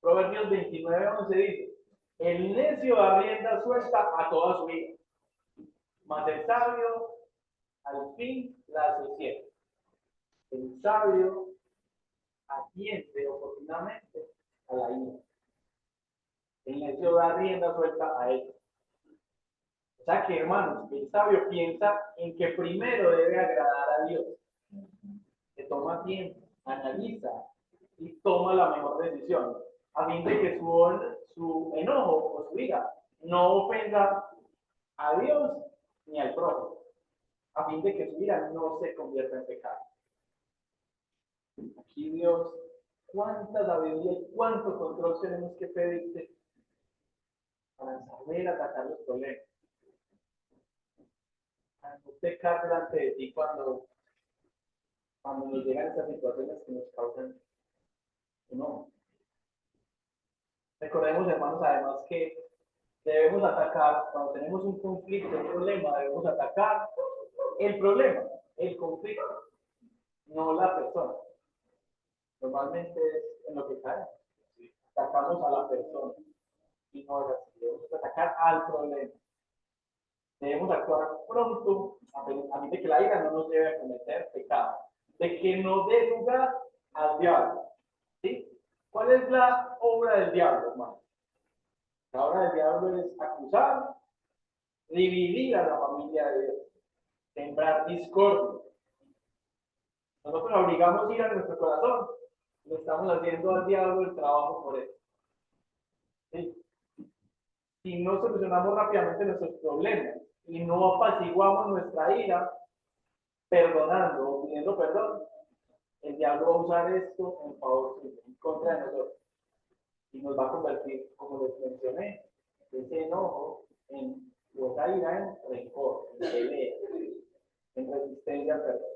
Proverbios 29:11 dice, el necio da rienda suelta a toda su vida, mas el sabio al fin la sosiega. El sabio atiende oportunamente a la ira. El necio da rienda suelta a ella. O sea que, hermanos, el sabio piensa en que primero debe agradar a Dios. Se toma tiempo, analiza y toma la mejor decisión, a fin de que su enojo o su ira no ofenda a Dios ni al prójimo, a fin de que su ira no se convierta en pecado. Aquí Dios, cuánta sabiduría y cuánto control tenemos que pedirte para saber atacar los problemas, para no pecar delante de ti cuando nos llegan estas situaciones que nos causan enojo. Recordemos, hermanos, además que debemos atacar, cuando tenemos un conflicto, un problema, debemos atacar el problema, el conflicto, no la persona. Normalmente es en lo que cae. Atacamos a la persona y no es así. Debemos atacar al problema. Debemos actuar pronto a fin de que la ira no nos lleve a cometer pecado, de que no dé lugar al diablo. ¿Sí? ¿Cuál es la obra del diablo, hermano? La obra del diablo es acusar, dividir a la familia de Dios, sembrar discordia. Nosotros obligamos a ir a nuestro corazón, le estamos haciendo al diablo el trabajo por eso. ¿Sí? Si no solucionamos rápidamente nuestros problemas y no apaciguamos nuestra ira, perdonando o pidiendo perdón, el diablo va a usar esto en favor suyo, en contra de nosotros. Y nos va a convertir, como les mencioné, ese enojo o esa ira en rencor, en pelea, en resistencia al perdón.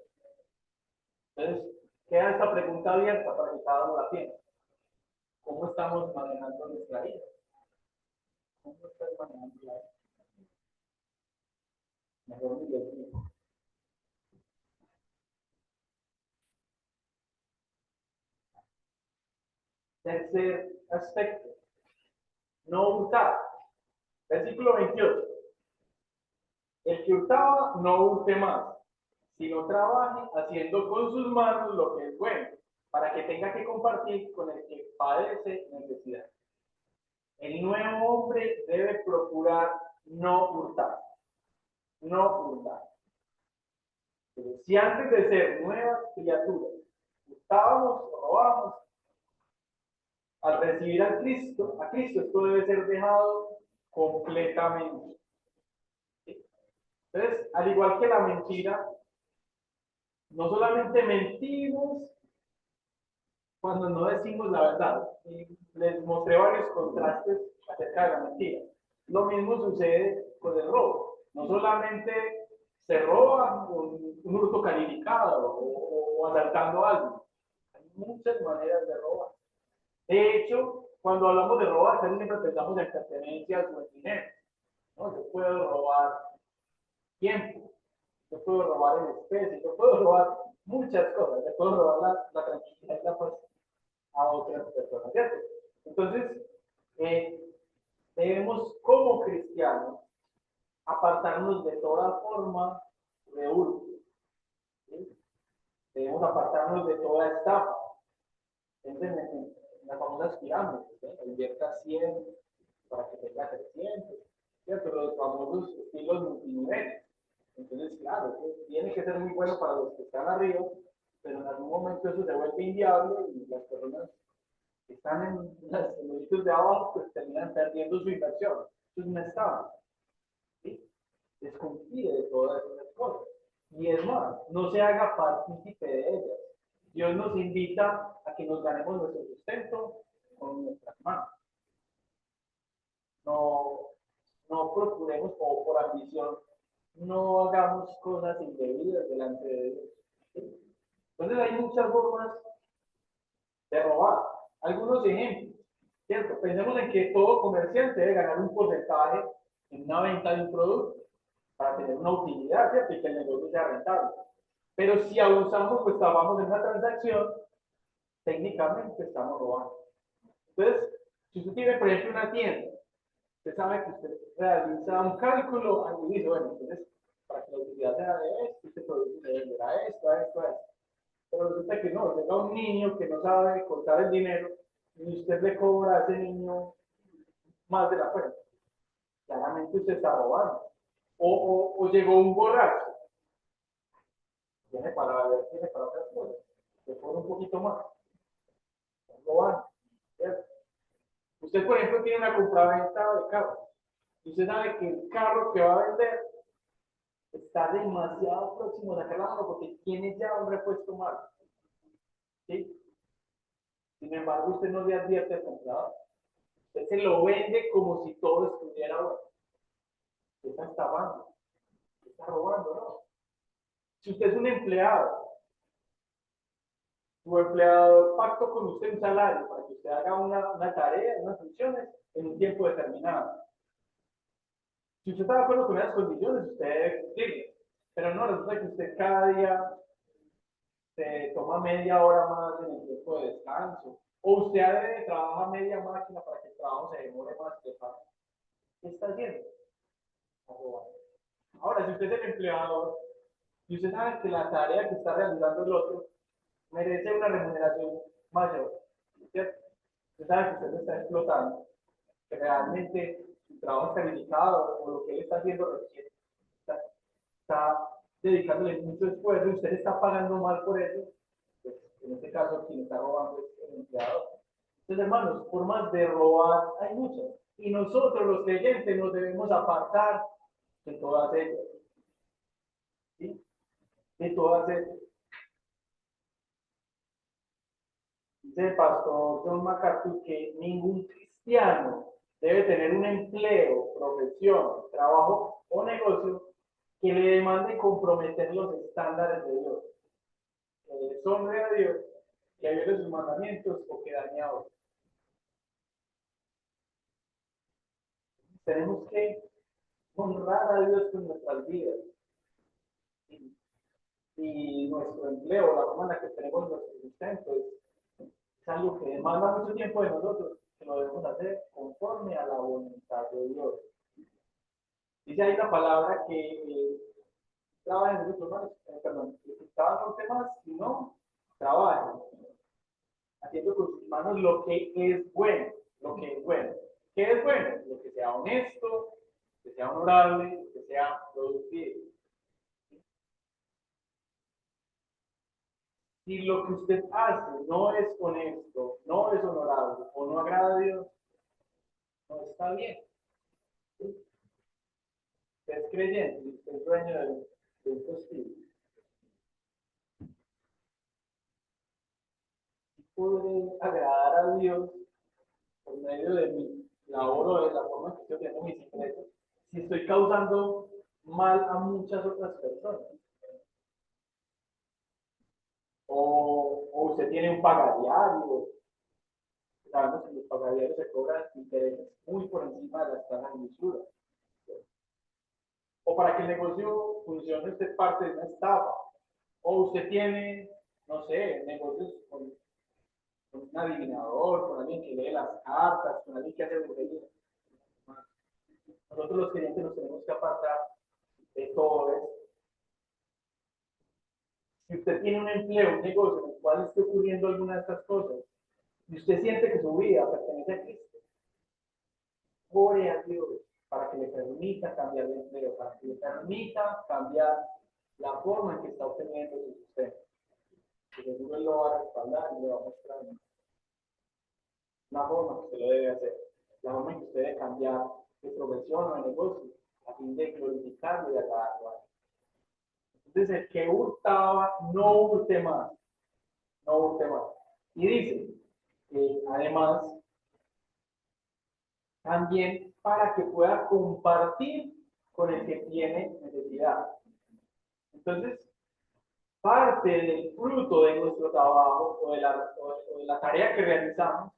Entonces, queda esta pregunta abierta para que cada uno la piense. ¿Cómo estamos manejando nuestra ira? ¿Cómo estás manejando la ira? Mejor ni les digo. Tercer aspecto, no hurtar. Versículo 28. El que hurtaba no hurte más, sino trabaje haciendo con sus manos lo que es bueno, para que tenga que compartir con el que padece necesidad. El nuevo hombre debe procurar no hurtar, no hurtar. Pero si antes de ser nuevas criaturas hurtábamos o robábamos, al recibir a Cristo esto debe ser dejado completamente. Entonces, al igual que la mentira, no solamente mentimos cuando no decimos la verdad. Y les mostré varios contrastes acerca de la mentira. Lo mismo sucede con el robo. No solamente se roba con un hurto calificado o asaltando a alguien. Hay muchas maneras de robar. De hecho, cuando hablamos de robar, casi siempre pensamos en pertenencias o en dinero. ¿No? Yo puedo robar tiempo, yo puedo robar en especie, yo puedo robar muchas cosas, yo puedo robar la tranquilidad y la paz a otras personas, ¿cierto? Entonces, debemos como cristianos apartarnos de toda forma de hurto, ¿sí? Debemos apartarnos de toda estafa. En las famosas pirámides, ¿sí? Invierta 100 para que tenga 300, ¿cierto? Los famosos estilos multiniveles. Entonces, claro, tiene que ser muy bueno para los que están arriba, pero en algún momento eso se vuelve inviable y las personas que están en los sitios de abajo pues terminan perdiendo su inversión. Eso es una estafa. ¿Sí? Desconfíe de todas esas cosas. Y es más, no se haga partícipe de ellas. Dios nos invita a que nos ganemos nuestro sustento con nuestras manos. No, no procuremos o por ambición, no hagamos cosas indebidas delante de Dios. ¿Sí? Entonces hay muchas formas de robar. Algunos ejemplos, ¿cierto? Pensemos en que todo comerciante debe ganar un porcentaje en una venta de un producto para tener una utilidad, ¿cierto? Y que el negocio sea rentable. Pero si abusamos o estafamos en una transacción, técnicamente estamos robando. Entonces, si usted tiene, por ejemplo, una tienda, usted sabe que usted realiza un cálculo y dice, bueno, entonces, para que la utilidad sea de esto, este producto se venderá a esto, a esto, a esto. Pero resulta que no, llega un niño que no sabe contar el dinero y usted le cobra a ese niño más de la cuenta. Claramente usted está robando. O llegó un borracho, tiene para ver, tiene para otras cosas, le pone un poquito más, están robando. ¿Cierto? Usted, por ejemplo, tiene una compraventa de carros y usted sabe que el carro que va a vender está demasiado próximo a sacar la mano porque tiene ya un repuesto malo. ¿Sí? Sin embargo, usted no le advierte al comprador. Usted se lo vende como si todo estuviera bueno. Usted está estafando, usted está robando, ¿no? Si usted es un empleado, su empleador pactó con usted un salario para que usted haga una tarea, unas funciones en un tiempo determinado. Si usted está de acuerdo con esas condiciones, usted sigue. Pero no, resulta que usted cada día se toma media hora más en el tiempo de descanso. O usted trabaja media máquina para que el trabajo se demore más. ¿Qué está haciendo? Ahora, si usted es el empleador y usted sabe que la tarea que está realizando el otro merece una remuneración mayor, ¿cierto? Usted sabe que usted lo está explotando, que realmente su trabajo es calificado o lo que él está haciendo requiere, está dedicándole mucho esfuerzo y usted está pagando mal por eso, pues en este caso quien está robando es el empleador. Entonces, hermanos, formas de robar hay muchas. Y nosotros los creyentes nos debemos apartar de todas ellas. ¿Sí? De todas ellas. Dice el pastor John MacArthur que ningún cristiano debe tener un empleo, profesión, trabajo o negocio que le demande comprometer los estándares de Dios, que deshonre a Dios, que viole sus mandamientos o que dañe a otros. Tenemos que honrar a Dios con nuestras vidas y nuestro empleo, la forma en la que tenemos nuestro sustento, es algo que demanda mucho tiempo de nosotros, que lo debemos hacer conforme a la voluntad de Dios. Dice ahí la palabra que trabajen en muchos más, perdón, que trabajen los demás, sino trabajen, haciendo con sus manos lo que es bueno, lo que es bueno. ¿Qué es bueno? Lo que sea honesto, que sea honorable, que sea productivo. Si lo que usted hace no es honesto, no es honorable o no agrada a Dios, no está bien. ¿Sí? Usted es creyente, usted es dueño de un espíritu. Podré agradar a Dios por medio de mi labor o de la forma que estoy haciendo mis ingresos si estoy causando mal a muchas otras personas. O usted tiene un pagadiario. Sabemos que los pagadiarios se cobran intereses muy por encima de las tasas de usura. O para que el negocio funcione, usted parte de una estafa. O usted tiene, no sé, negocios con un adivinador, con alguien que lee las cartas, con alguien que hace brujería. Nosotros los creyentes nos tenemos que apartar de todo eso. Si usted tiene un empleo, un negocio en el cual esté ocurriendo alguna de estas cosas, y usted siente que su vida pertenece a Cristo, ore a Dios para que le permita cambiar de empleo, para que le permita cambiar la forma en que está obteniendo su sustento. Que seguro Él lo va a respaldar y le va a mostrar la forma que usted lo debe hacer, la forma en que usted debe cambiar de profesión o de negocio, a fin de glorificarlo y agradarlo a Él. Entonces, el que hurtaba, no hurte más, no hurte más. Y dice que además, también para que pueda compartir con el que tiene necesidad. Entonces, parte del fruto de nuestro trabajo o de la tarea que realizamos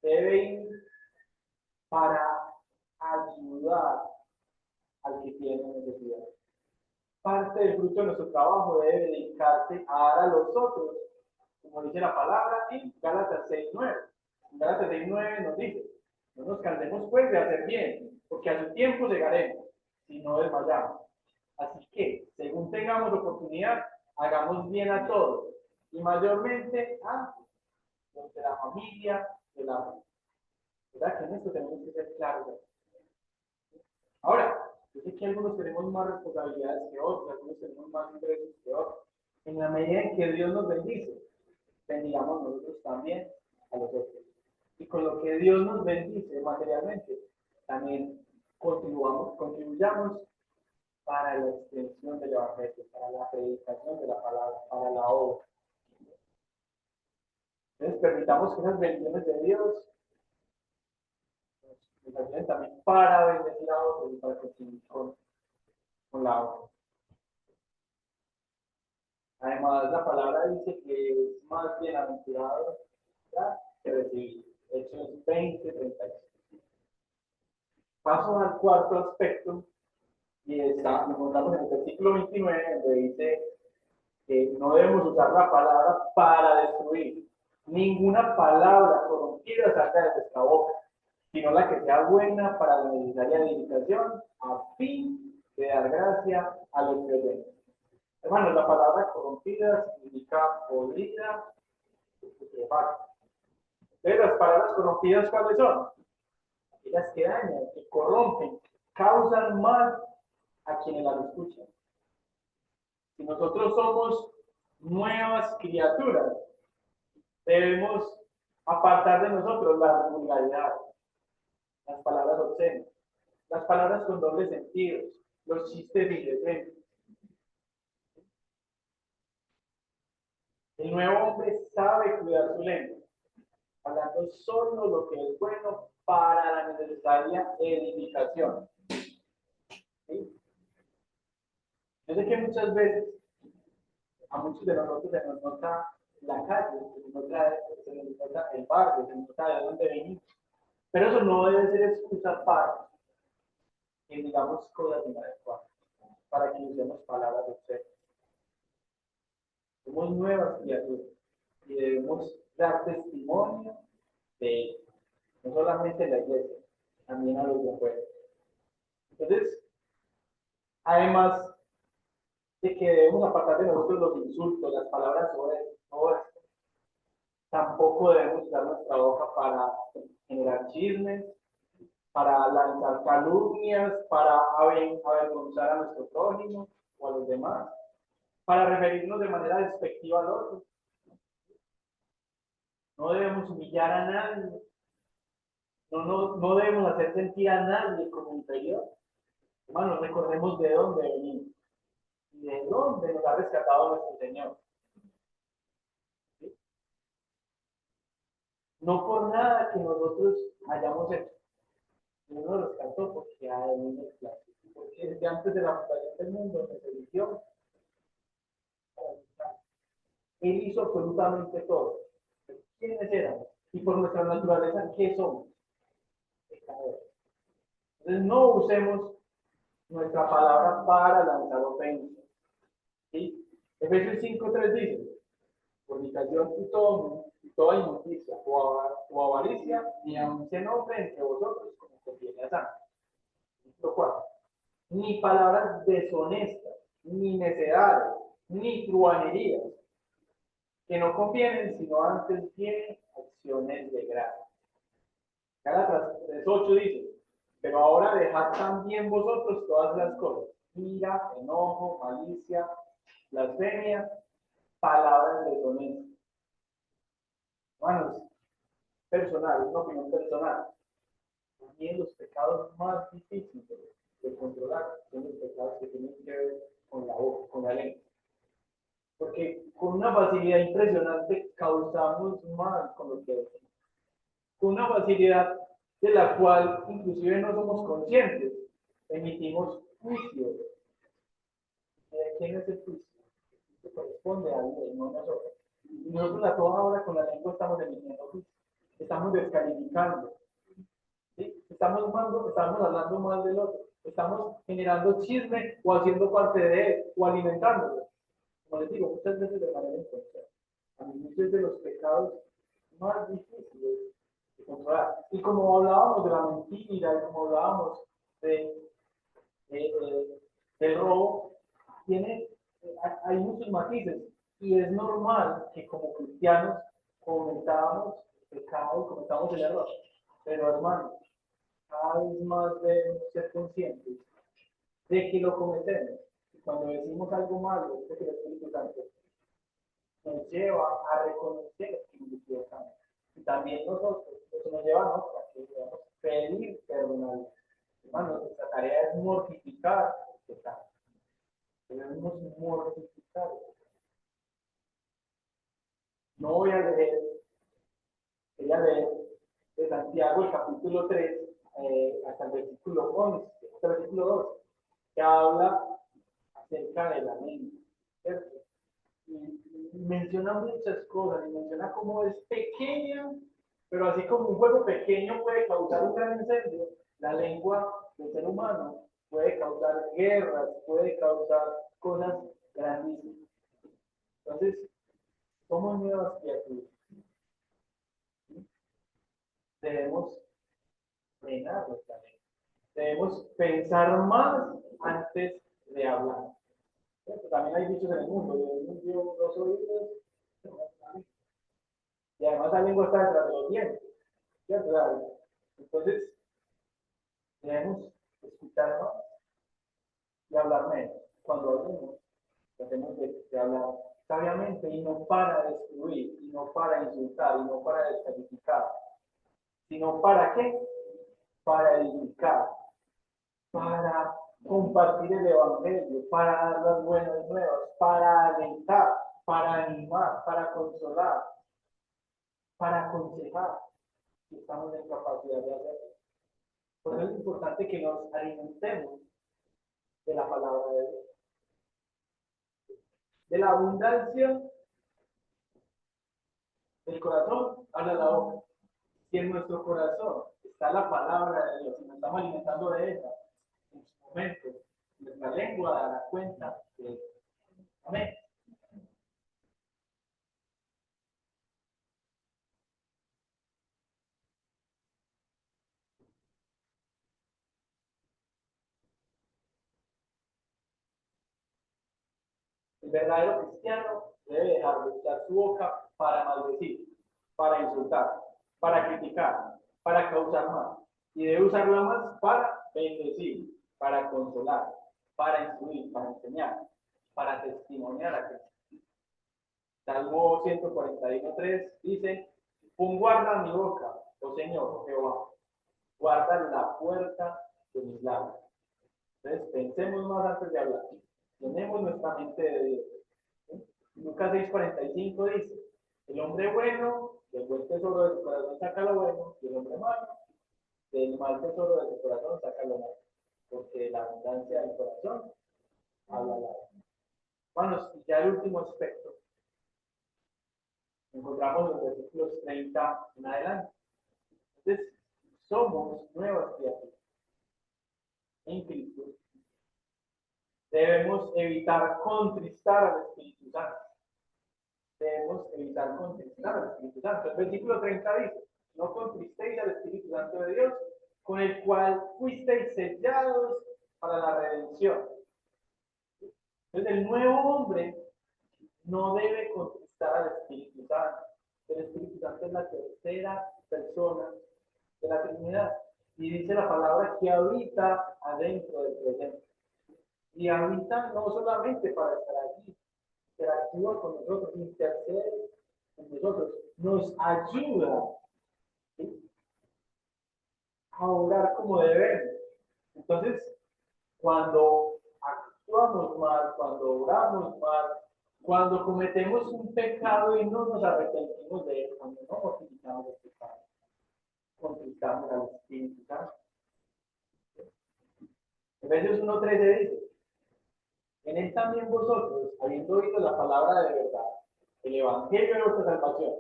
debe ir para ayudar al que tiene necesidad. Parte del fruto de nuestro trabajo debe dedicarse a dar a los otros, como dice la palabra en Gálatas 6:9. En Gálatas 6:9 nos dice, no nos cansemos pues de hacer bien, porque a su tiempo llegaremos, si no desmayamos. Así que, según tengamos oportunidad, hagamos bien a todos, y mayormente a los de la familia, de la... ¿Verdad? Que en esto tenemos que ser claros. Ahora, yo sé que algunos tenemos más responsabilidades que otros, algunos tenemos más ingresos que otros. En la medida en que Dios nos bendice, bendigamos nosotros también a los otros. Y con lo que Dios nos bendice materialmente, también contribuyamos para la extensión del evangelio, para la predicación de la palabra, para la obra. Entonces, permitamos que esas bendiciones de Dios nos ayuden también para bendecir a otros y para contribuir con la obra. Además, la palabra dice que es más bienaventurado que recibir. Hechos 20:36. Paso al cuarto aspecto y nos encontramos en el versículo 29, donde dice que no debemos usar la palabra para destruir. Ninguna palabra corrompida salga de nuestra boca, sino la que sea buena para la necesaria edificación, a fin de dar gracia a los que oyen. Hermanos, la palabra corrompida significa podrida, putrefacta. Entonces, las palabras corrompidas, ¿cuáles son? Aquellas que dañan, que corrompen, causan mal a quienes las escuchan. Si nosotros somos nuevas criaturas, debemos apartar de nosotros la vulgaridad, las palabras obscenas, las palabras con doble sentido, los chistes indecentes. El nuevo hombre sabe cuidar su lengua, hablando solo lo que es bueno para la necesaria edificación. ¿Sí? Yo sé que muchas veces a muchos de nosotros se nos nota la calle, se nos nota el barrio, se nos nota de dónde venimos. Pero eso no debe ser excusa para que digamos cosas inadecuadas, para que usemos palabras obscenas. Somos nuevas criaturas y debemos dar testimonio de ello, no solamente en la iglesia, también a los de afuera. Entonces, además de que debemos apartar de nosotros los insultos, las palabras sobre todo esto, tampoco debemos usar nuestra boca para generar chismes, para lanzar calumnias, para avergonzar a nuestro prójimo o a los demás, para referirnos de manera despectiva al otro. No debemos humillar a nadie, no debemos hacer sentir a nadie como inferior. Hermanos, recordemos de dónde venimos y de dónde nos ha rescatado nuestro Señor. ¿Sí? No por nada que nosotros hayamos hecho. Él nos rescató porque a Él nos place. Porque desde antes de la fundación del mundo nos eligió. Él hizo absolutamente todo. ¿Quiénes éramos? Y por nuestra naturaleza, ¿qué somos? Pecadores. Entonces no usemos nuestra palabra para lanzar ofensas. ¿Sí? Efesios 5:3 dice, fornicación y toda injusticia o avaricia, ni aun se nombre entre vosotros como conviene a santos. Versículo 4. Ni palabras deshonestas, ni necedades, ni truanerías, que no convienen, sino antes tienen acciones de gracia. Gálatas 3:8 dice, pero ahora dejad también vosotros todas las cosas, ira, enojo, malicia, blasfemia, palabras deshonestas. Hermanos, personal, una opinión personal. También los pecados más difíciles de controlar son los pecados que tienen que ver con la boca, con la lengua. Porque con una facilidad impresionante causamos mal con lo que decimos. Con una facilidad de la cual inclusive no somos conscientes. Emitimos juicios. ¿De quién es el juicio? Que corresponde a Dios, no a nosotros. Y nosotros a toda hora con la lengua estamos emitiendo juicios. Estamos descalificando. ¿Sí? Estamos hablando mal del otro. Estamos generando chisme o haciendo parte de él o alimentándolo. Como les digo, muchas veces de manera inconsciente. A mí muchos de los pecados más difíciles de controlar. Y como hablábamos de la mentira, y como hablábamos del robo, hay muchos matices. Y es normal que como cristianos cometamos pecado y cometamos el error. Pero hermanos, cada vez más debemos ser conscientes de que lo cometemos. Y cuando decimos algo malo, es que el Espíritu Santo nos lleva a reconocer que nos equivocamos. Y también nosotros, eso nos lleva a nosotros, a que debemos pedir perdón a Dios. Hermanos, nuestra tarea es mortificar el pecado. Debemos mortificar el pecado. No voy a leer de Santiago el capítulo 3 hasta el versículo 11, hasta el versículo 12, que habla acerca de la mente, ¿cierto? Y menciona muchas cosas, y menciona cómo es pequeña, pero así como un fuego pequeño puede causar un gran incendio, La lengua del ser humano puede causar guerras, puede causar cosas grandísimas. Entonces, somos nuevas criaturas. Debemos frenar nuestra lengua. Debemos pensar más antes de hablar. También hay dichos en el mundo, yo no soy y además la lengua está detrás de los dientes. ¿Cierto? Entonces, debemos escuchar más y hablar menos. Cuando hablemos, tratemos de hablar sabiamente y no para destruir, y no para insultar, y no para descalificar, sino para qué? Para edificar, para compartir el evangelio, para dar las buenas nuevas, para alentar, para animar, para consolar, para aconsejar, si estamos en capacidad de hacerlo. Por eso es importante que nos alimentemos de la palabra de Dios. De la abundancia del corazón habla la boca. Si en nuestro corazón está la palabra de Dios y nos estamos alimentando de ella, en su momento, nuestra lengua dará cuenta de eso. Amén. El verdadero cristiano debe dejar de usar su boca para maldecir, para insultar, para criticar, para causar mal. Y debe usarla más para bendecir, para consolar, para instruir, para enseñar, para testimoniar a Cristo. Salmo 141:3 dice: pon guarda mi boca, oh Señor, Jehová, guarda la puerta de mis labios. Entonces, pensemos más antes de hablar. Tenemos nuestra mente de Dios. ¿Sí? Lucas 6:45 dice: el hombre bueno, del buen tesoro de su corazón saca lo bueno, y el hombre malo, del mal tesoro de su corazón saca lo malo. Porque la abundancia del corazón habla la boca. Bueno, ya el último aspecto. Encontramos los versículos 30 en adelante. Entonces, somos nuevas criaturas en Cristo. Debemos evitar contristar al Espíritu Santo. Debemos evitar contristar al Espíritu Santo. El versículo 30 dice: no contristéis al Espíritu Santo de Dios, con el cual fuisteis sellados para la redención. Entonces, el nuevo hombre no debe contristar al Espíritu Santo. El Espíritu Santo es la tercera persona de la Trinidad. Y dice la palabra que habita adentro del presente. Y habita no solamente para estar allí, interactúa con nosotros, intercede con nosotros, nos ayuda, ¿sí?, a orar como debemos. Entonces, cuando actuamos mal, cuando oramos mal, cuando cometemos un pecado y no nos arrepentimos de él, cuando no mortificamos el pecado, contristamos al Espíritu Santo. Efesios 1:13 dice: en él también vosotros, habiendo oído la palabra de verdad, el evangelio de vuestra salvación,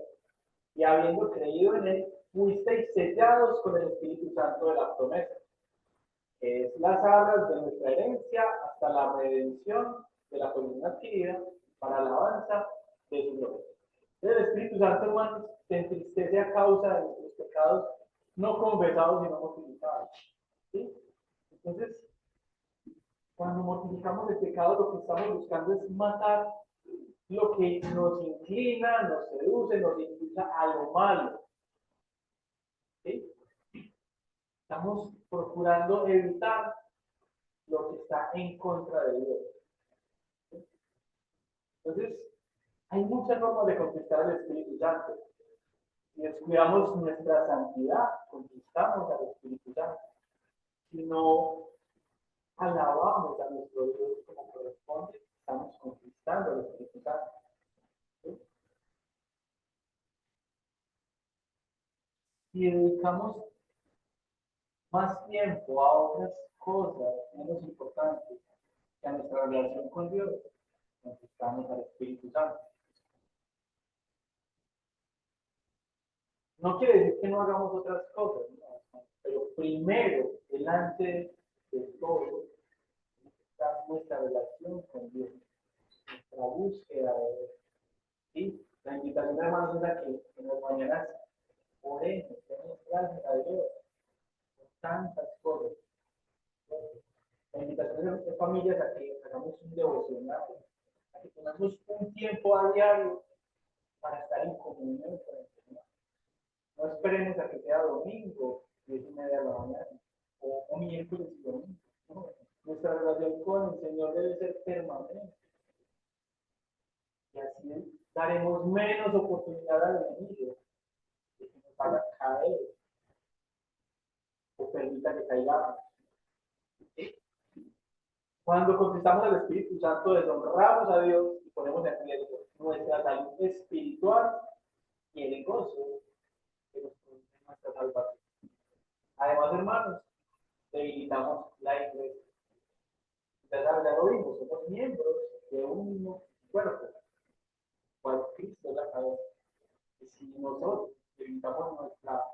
y habiendo creído en él, fuisteis sellados con el Espíritu Santo de la promesa, que es las arras de nuestra herencia hasta la redención de la posesión adquirida para alabanza de su gloria. El Espíritu Santo, hermanos, se entristece a causa de nuestros pecados no confesados y no mortificados. ¿Sí? Entonces, cuando mortificamos el pecado, lo que estamos buscando es matar lo que nos inclina, nos seduce, nos impulsa a lo malo. ¿Sí? Estamos procurando evitar lo que está en contra de Dios. ¿Sí? Entonces, hay muchas formas de conquistar al Espíritu Santo. Si descuidamos nuestra santidad, conquistamos al Espíritu Santo. Si no alabamos a nuestro Dios como corresponde, estamos conquistando al Espíritu Santo. ¿Sí? Si dedicamos más tiempo a otras cosas menos importantes que a nuestra relación con Dios, conquistamos al Espíritu Santo. No quiere decir que no hagamos otras cosas, ¿no? Pero primero, delante de todo, está nuestra relación con Dios, nuestra búsqueda de Dios. ¿Sí? La invitación, hermanos, es a que en las mañanas oremos, demos gracias a Dios por tantas cosas. La invitación de familias a que hagamos un devocional, a que tengamos un tiempo a diario para estar en comunión con el Señor. No esperemos a que sea domingo, 10:30 de la mañana, o miércoles y domingo. No. Nuestra relación con el Señor debe ser permanente. Y así daremos menos oportunidad al enemigo de que nos haga caer o permita que caigamos. Cuando conquistamos al Espíritu Santo, deshonramos a Dios y ponemos en riesgo nuestra salud espiritual y el gozo que nos produce nuestra salvación. Además, hermanos, debilitamos la iglesia. Ya lo vimos, somos miembros de un mismo cuerpo, cual Cristo es la cabeza. Y si nosotros debilitamos nuestra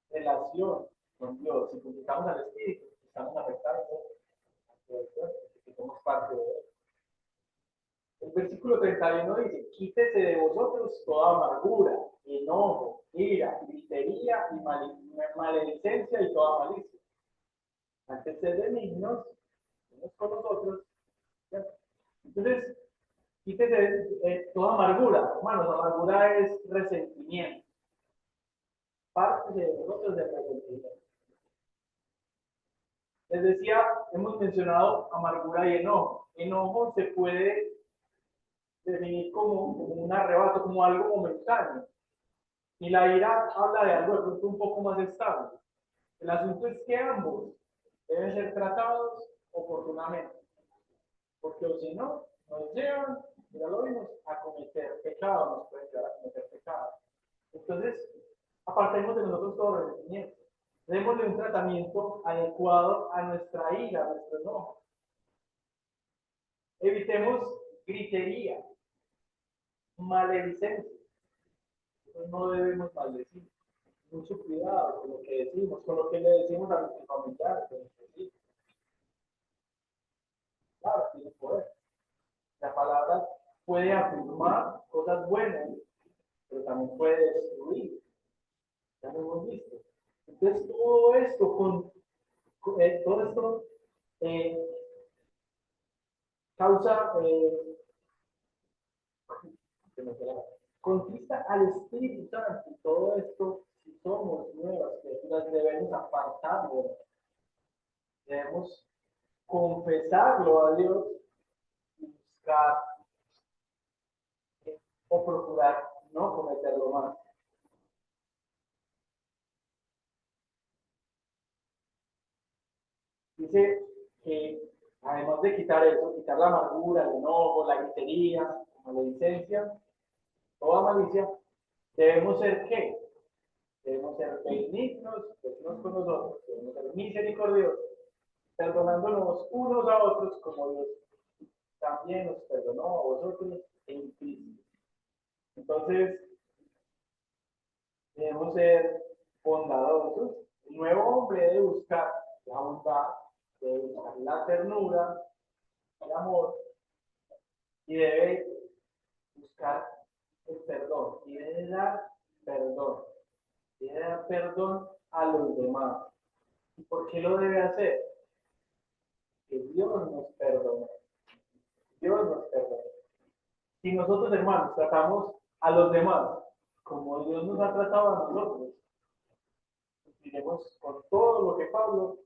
relación con Dios, si conquistamos al Espíritu, estamos afectando a todo el cuerpo, porque somos parte de él. El versículo 31 dice: quítese de vosotros toda amargura, enojo, ira, gritería y maledicencia y toda malicia. Antes de benignos unos con los otros. Entonces, quítese toda amargura. Hermanos, amargura es resentimiento. Parte de vosotros de resentimiento. Les decía, hemos mencionado amargura y enojo. Enojo se puede definir como un arrebato, como algo momentáneo. Y la ira habla de algo de pronto un poco más estable. El asunto es que ambos deben ser tratados oportunamente, porque o si no, nos llevan, ya lo vimos, a cometer pecado, nos pueden llevar a cometer pecado. Entonces, apartemos de nosotros todo resentimiento. Démosle un tratamiento adecuado a nuestra ira, a nuestro enojo. Evitemos gritería, maledicencia. No debemos maldecir. Mucho cuidado con lo que decimos, con lo que le decimos a nuestros familiares, a nuestros hijos. Claro, tiene poder. La palabra puede afirmar cosas buenas, pero también puede destruir. Ya lo hemos visto. Entonces, todo esto eh, causa, conquista al Espíritu Santo. Todo esto, si somos nuevas criaturas, debemos apartarlo. Debemos confesarlo a Dios y buscar o procurar no cometerlo más. Dice que además de quitar eso, quitar la amargura, el enojo, la gritería, la maledicencia, toda malicia, debemos ser ¿qué? Debemos ser benignos unos con los otros, debemos ser misericordiosos, perdonándonos unos a otros como Dios también nos perdonó a vosotros en Cristo. Entonces, debemos ser bondadosos. El nuevo hombre debe buscar la bondad, debe buscar la ternura, el amor, y debe buscar el perdón, y debe dar perdón, debe dar perdón a los demás. ¿Y por qué lo debe hacer? Que Dios nos perdone. Dios nos perdone. Si nosotros, hermanos, tratamos a los demás como Dios nos ha tratado a nosotros, cumpliremos con todo lo que Pablo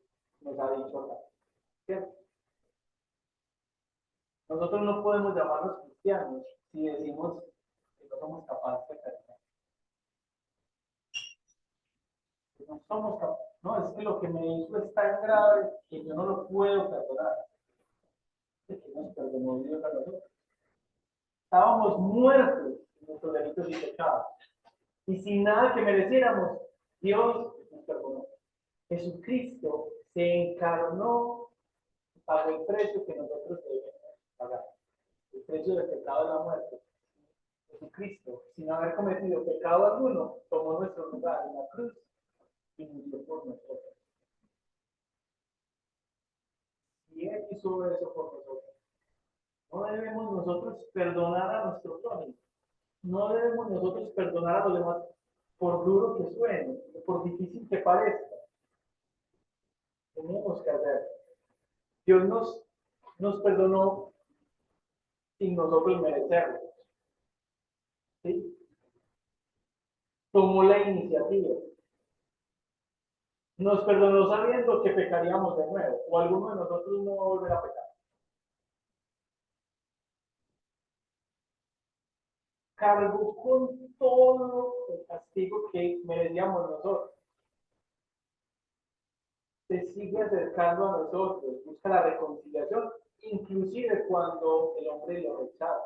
nos ha dicho acá. ¿Cierto? Nosotros no podemos llamarnos cristianos si decimos que no somos capaces de perdonar. No somos capaces. No, es que lo que me hizo es tan grave que yo no lo puedo perdonar. Es que nos perdonó Dios a nosotros. Estábamos muertos en nuestros delitos y pecados. Y sin nada que mereciéramos, Dios nos perdonó. Jesucristo se encarnó y pagó el precio que nosotros debemos pagar. El precio del pecado de la muerte. Jesucristo, sin haber cometido pecado alguno, tomó nuestro lugar en la cruz y murió por nosotros. Y Él hizo eso por nosotros. No debemos nosotros perdonar a nuestro prójimo. No debemos nosotros perdonar a los demás por duro que suene, por difícil que parezca. Tenemos que hacer. Dios nos perdonó sin nosotros merecerlo. ¿Sí? Tomó la iniciativa. Nos perdonó sabiendo que pecaríamos de nuevo, o alguno de nosotros no va a volver a pecar. Cargó con todo el castigo que merecíamos nosotros. Se sigue acercando a nosotros, busca la reconciliación, inclusive cuando el hombre lo rechaza.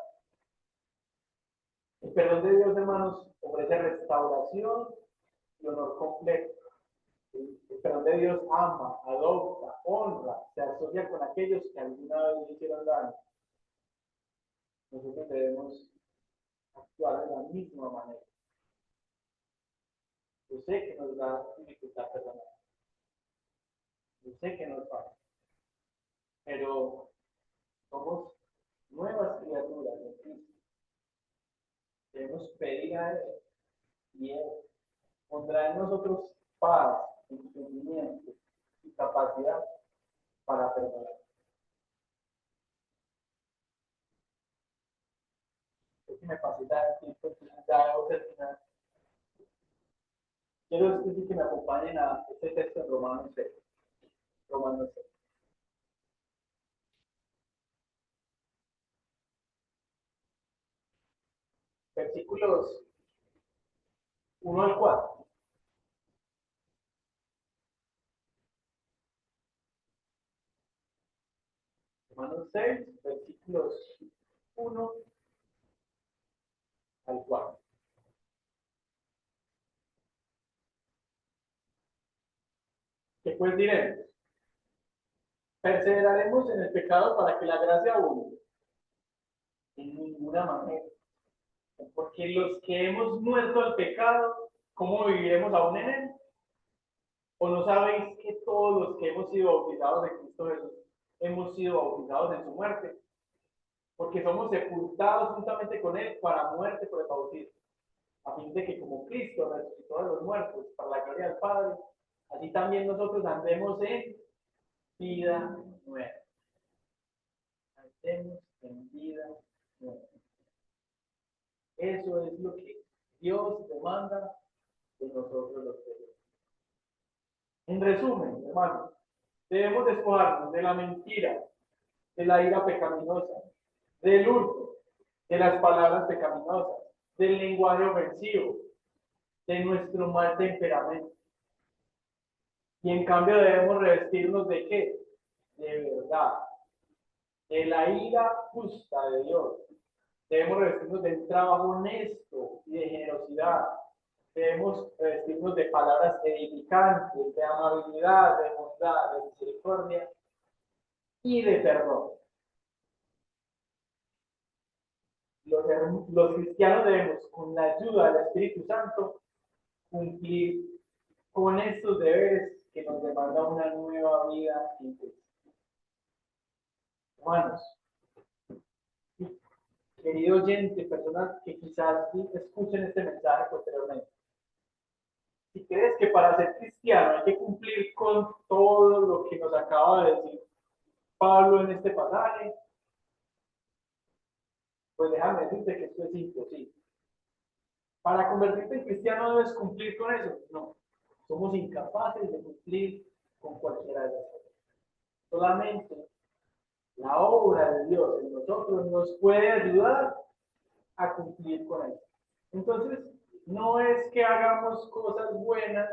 El perdón de Dios, hermanos, ofrece restauración y honor completo. El perdón de Dios ama, adopta, honra, se asocia con aquellos que alguna vez le hicieron daño. Nosotros debemos actuar de la misma manera. Yo sé que nos da dificultad perdonar. Yo sé que nos pasa. Pero somos nuevas criaturas de Cristo. Debemos pedir a Él y Él pondrá en nosotros paz, entendimiento y capacidad para perdonar. Si me facilita el tiempo, ya debo terminar. Quiero decir que me acompañen a este texto en Romanos 6. Romanos 6. Versículos 1 al 4. Romanos 6, versículos 1 al 4. ¿Qué pues diremos? ¿Perseveraremos en el pecado para que la gracia abunde? En ninguna manera. Porque los que hemos muerto al pecado, ¿cómo viviremos aún en él? ¿O no sabéis que todos los que hemos sido bautizados en Cristo Jesús hemos sido bautizados en su muerte? Porque somos sepultados juntamente con él para muerte por el bautismo, a fin de que como Cristo resucitó de los muertos para la gloria del Padre, así también nosotros andemos en vida nueva. Andemos en vida nueva. Eso es lo que Dios demanda de nosotros los creyentes. En resumen, hermanos, debemos despojarnos de la mentira, de la ira pecaminosa, del hurto, de las palabras pecaminosas, del lenguaje ofensivo, de nuestro mal temperamento. Y en cambio debemos revestirnos de ¿qué? De verdad, de la ira justa de Dios. Debemos revestirnos del trabajo honesto y de generosidad. Debemos revestirnos de palabras edificantes, de amabilidad, de bondad, de misericordia y de perdón. Los cristianos debemos, con la ayuda del Espíritu Santo, cumplir con estos deberes que nos demanda una nueva vida en Cristo. Hermanos, querido oyente, personas que quizás escuchen este mensaje posteriormente, si crees que para ser cristiano hay que cumplir con todo lo que nos acaba de decir Pablo en este pasaje, pues déjame decirte que esto es imposible. Para convertirte en cristiano debes cumplir con eso. No, somos incapaces de cumplir con cualquiera de las cosas. Solamente la obra de Dios en nosotros nos puede ayudar a cumplir con eso. Entonces, no es que hagamos cosas buenas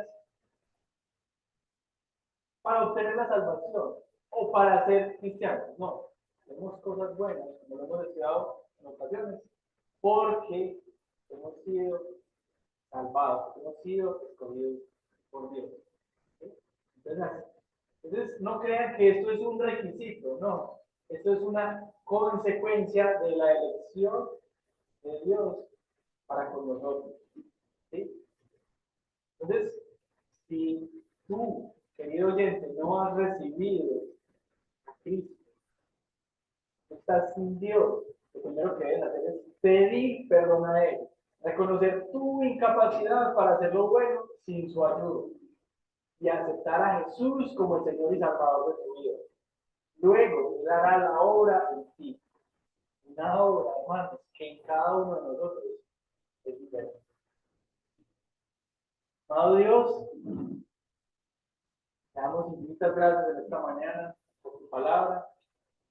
para obtener la salvación o para ser cristianos. No, hacemos cosas buenas, como lo hemos estudiado en ocasiones, porque hemos sido salvados, hemos sido escogidos por Dios. ¿Sí? Entonces, no crean que esto es un requisito, no. Esto es una consecuencia de la elección de Dios para con nosotros. ¿Sí? Entonces, Si tú, querido oyente, no has recibido a Cristo, estás sin Dios, lo primero que debes hacer es pedir perdón a Él, reconocer tu incapacidad para hacer lo bueno sin su ayuda y aceptar a Jesús como el Señor y Salvador de tu vida. Luego, Él hará la obra en ti. Una obra, hermanos, que en cada uno de nosotros es diferente. Amado Dios, te damos infinitas gracias en esta mañana por tu palabra.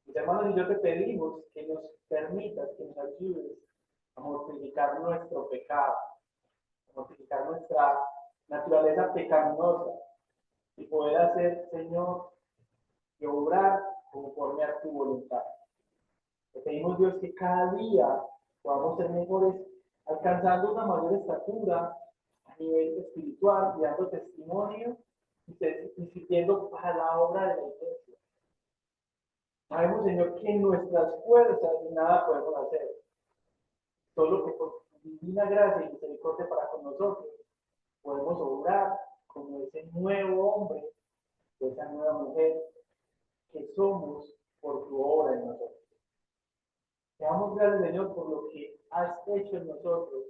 Mis hermanos y yo te pedimos que nos permitas, que nos ayudes a mortificar nuestro pecado, a mortificar nuestra naturaleza pecaminosa y poder hacer, Señor, y obrar conforme a tu voluntad. Te pedimos, Dios, que cada día podamos ser mejores, alcanzando una mayor estatura a nivel espiritual y dando testimonio y sirviendo para la obra de la iglesia. Sabemos, Señor, que en nuestras fuerzas nada podemos hacer, solo que por tu divina gracia y misericordia para con nosotros podemos obrar como ese nuevo hombre, o esa nueva mujer que somos por tu obra en nosotros. Te damos gracias, Señor, por lo que has hecho en nosotros